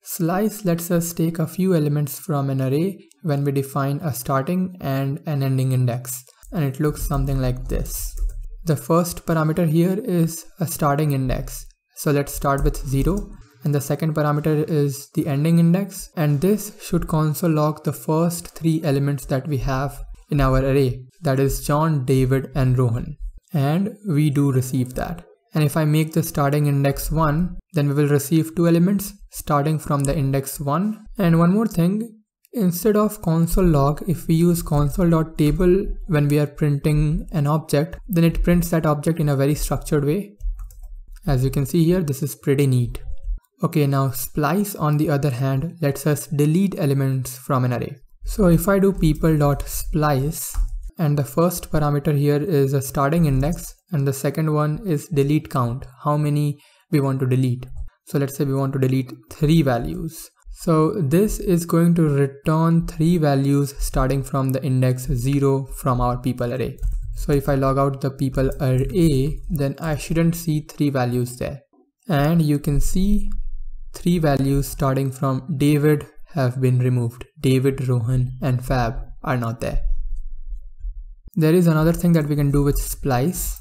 Slice lets us take a few elements from an array when we define a starting and an ending index, and it looks something like this. The first parameter here is a starting index, so let's start with 0, and the second parameter is the ending index, and this should console log the first 3 elements that we have in our array, that is John, David and Rohan, and we do receive that. And if I make the starting index 1, then we will receive 2 elements starting from the index 1. And one more thing, instead of console log, if we use console.table when we are printing an object, then it prints that object in a very structured way. As you can see here, this is pretty neat. Okay, now splice on the other hand lets us delete elements from an array. So if I do people.splice, and the first parameter here is a starting index, and the second one is delete count, how many we want to delete. So let's say we want to delete 3 values. So this is going to return 3 values starting from the index 0 from our people array. So if I log out the people array, then I shouldn't see 3 values there. And you can see 3 values starting from David have been removed. David, Rohan and Fab are not there. There is another thing that we can do with splice.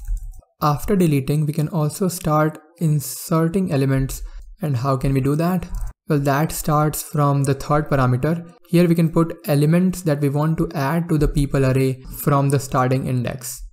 After deleting, we can also start inserting elements. And how can we do that? Well, that starts from the third parameter. Here we can put elements that we want to add to the people array from the starting index.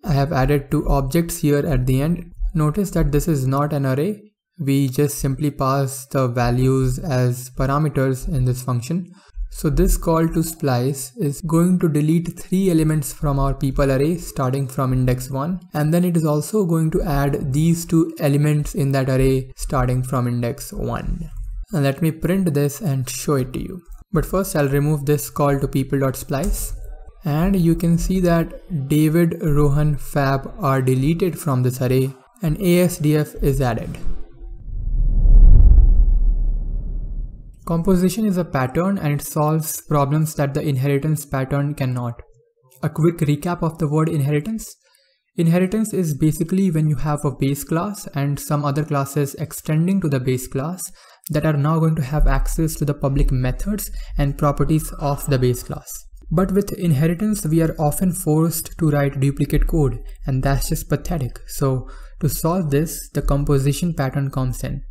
I have added 2 objects here at the end. Notice that this is not an array. We just simply pass the values as parameters in this function. So this call to splice is going to delete 3 elements from our people array starting from index 1, and then it is also going to add these 2 elements in that array starting from index 1. Now let me print this and show it to you. But first I'll remove this call to people.splice, and you can see that David, Rohan, Fab are deleted from this array and ASDF is added. Composition is a pattern and it solves problems that the inheritance pattern cannot. A quick recap of the word inheritance. Inheritance is basically when you have a base class and some other classes extending to the base class that are now going to have access to the public methods and properties of the base class. But with inheritance, we are often forced to write duplicate code, and that's just pathetic. So to solve this, the composition pattern comes in.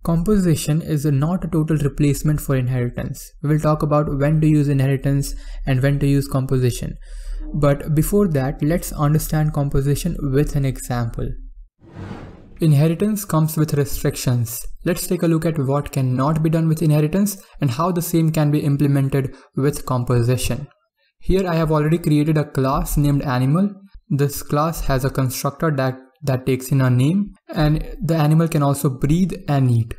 Composition is not a total replacement for inheritance. We will talk about when to use inheritance and when to use composition. But before that, let's understand composition with an example. Inheritance comes with restrictions. Let's take a look at what cannot be done with inheritance and how the same can be implemented with composition. Here I have already created a class named animal. This class has a constructor that takes in a name, and the animal can also breathe and eat.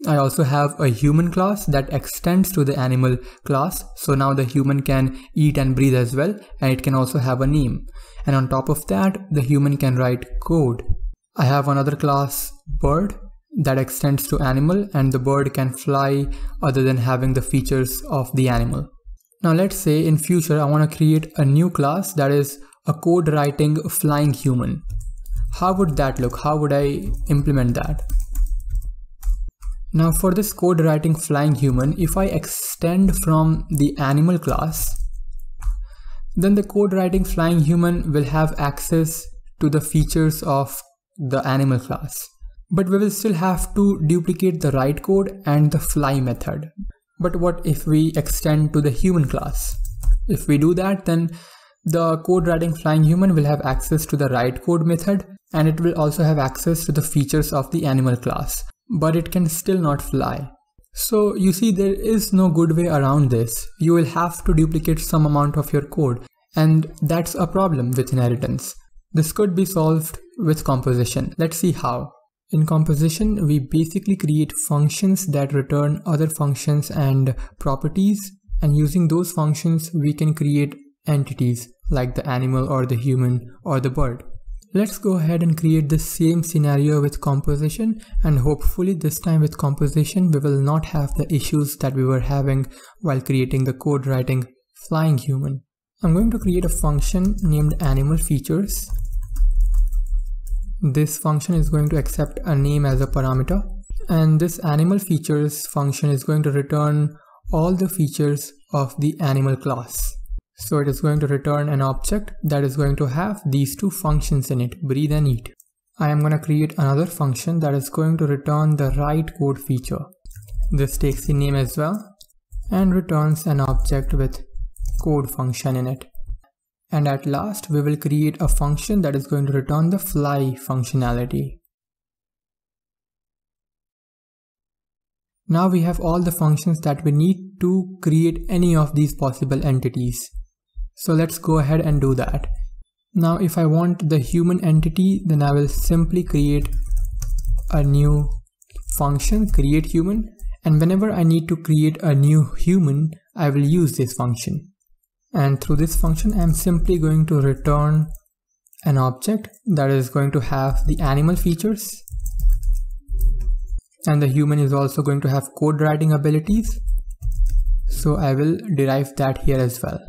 I also have a human class that extends to the animal class, so now the human can eat and breathe as well, and it can also have a name. And on top of that, the human can write code. I have another class, bird, that extends to animal, and the bird can fly other than having the features of the animal. Now let's say in future I want to create a new class that is a code writing flying human. How would that look? How would I implement that? Now for this code writing flying human, if I extend from the animal class, then the code writing flying human will have access to the features of the animal class. But we will still have to duplicate the write code and the fly method. But what if we extend to the human class? If we do that, then the code writing flying human will have access to the write code method, and it will also have access to the features of the animal class, but it can still not fly. So you see, there is no good way around this. You will have to duplicate some amount of your code, and that's a problem with inheritance. This could be solved with composition. Let's see how. In composition, we basically create functions that return other functions and properties, and using those functions we can create entities like the animal or the human or the bird. Let's go ahead and create the same scenario with composition, and hopefully this time with composition we will not have the issues that we were having while creating the code writing flying human. I'm going to create a function named animal features. This function is going to accept a name as a parameter, and this animal features function is going to return all the features of the animal class. So it is going to return an object that is going to have these two functions in it, breathe and eat. I am going to create another function that is going to return the write code feature. This takes the name as well and returns an object with code function in it. And at last we will create a function that is going to return the fly functionality. Now we have all the functions that we need to create any of these possible entities. So let's go ahead and do that. Now if I want the human entity, then I will simply create a new function, create human, and whenever I need to create a new human, I will use this function. And through this function, I am simply going to return an object that is going to have the animal features, and the human is also going to have code writing abilities. So I will derive that here as well.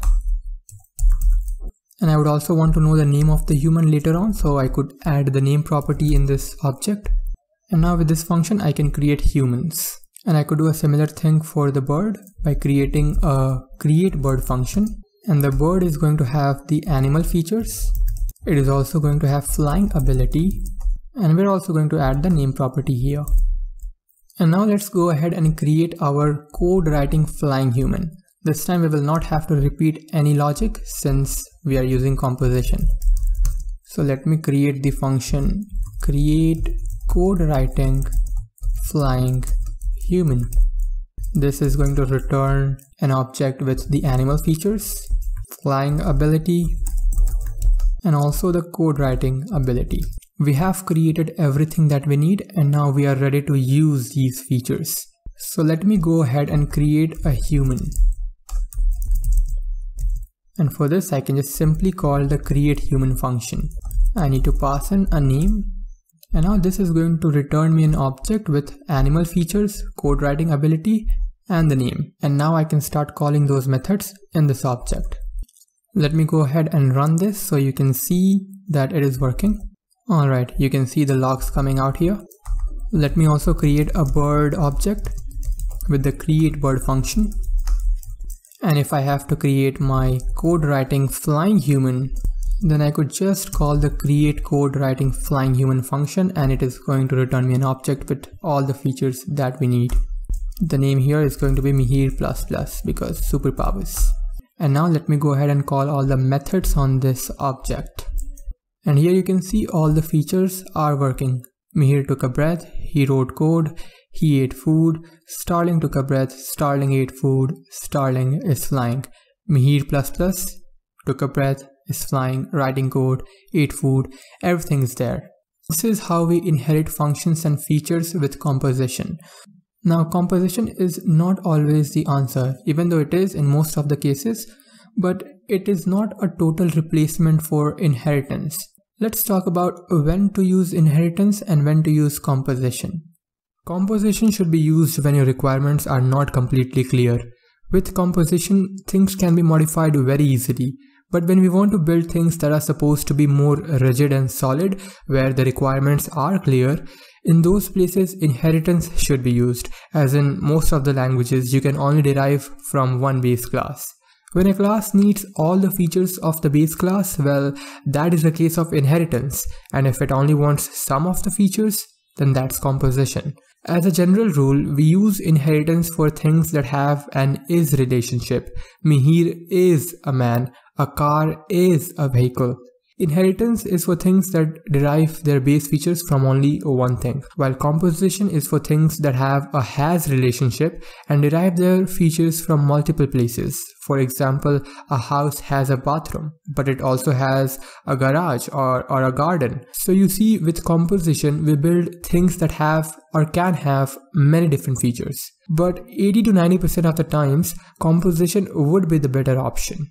And I would also want to know the name of the human later on, so I could add the name property in this object. And now with this function, I can create humans. And I could do a similar thing for the bird by creating a create bird function. And the bird is going to have the animal features. It is also going to have flying ability, and we're also going to add the name property here. And now let's go ahead and create our code writing flying human. This time we will not have to repeat any logic since we are using composition. So let me create the function create code writing flying human. This is going to return an object with the animal features, flying ability, and also the code writing ability. We have created everything that we need, and now we are ready to use these features. So let me go ahead and create a human. And for this, I can just simply call the create human function. I need to pass in a name, and now this is going to return me an object with animal features, code writing ability, and the name. And now I can start calling those methods in this object. Let me go ahead and run this so you can see that it is working. Alright, you can see the logs coming out here. Let me also create a bird object with the create bird function. And if I have to create my code writing flying human, then I could just call the create code writing flying human function, and it is going to return me an object with all the features that we need. The name here is going to be Mihir++ because superpowers. And now let me go ahead and call all the methods on this object. And here you can see all the features are working. Mihir took a breath, he wrote code, he ate food, Starling took a breath, Starling ate food, Starling is flying. Mihir ++ took a breath, is flying, writing code, ate food, everything is there. This is how we inherit functions and features with composition. Now, composition is not always the answer, even though it is in most of the cases, but it is not a total replacement for inheritance. Let's talk about when to use inheritance and when to use composition. Composition should be used when your requirements are not completely clear. With composition, things can be modified very easily. But when we want to build things that are supposed to be more rigid and solid, where the requirements are clear, in those places inheritance should be used, as in most of the languages you can only derive from one base class. When a class needs all the features of the base class, well, that is a case of inheritance, and if it only wants some of the features, then that's composition. As a general rule, we use inheritance for things that have an is relationship. Mihir is a man, a car is a vehicle. Inheritance is for things that derive their base features from only one thing, while composition is for things that have a has relationship and derive their features from multiple places. For example, a house has a bathroom, but it also has a garage or a garden. So you see, with composition, we build things that have or can have many different features. But 80 to 90% of the times, composition would be the better option.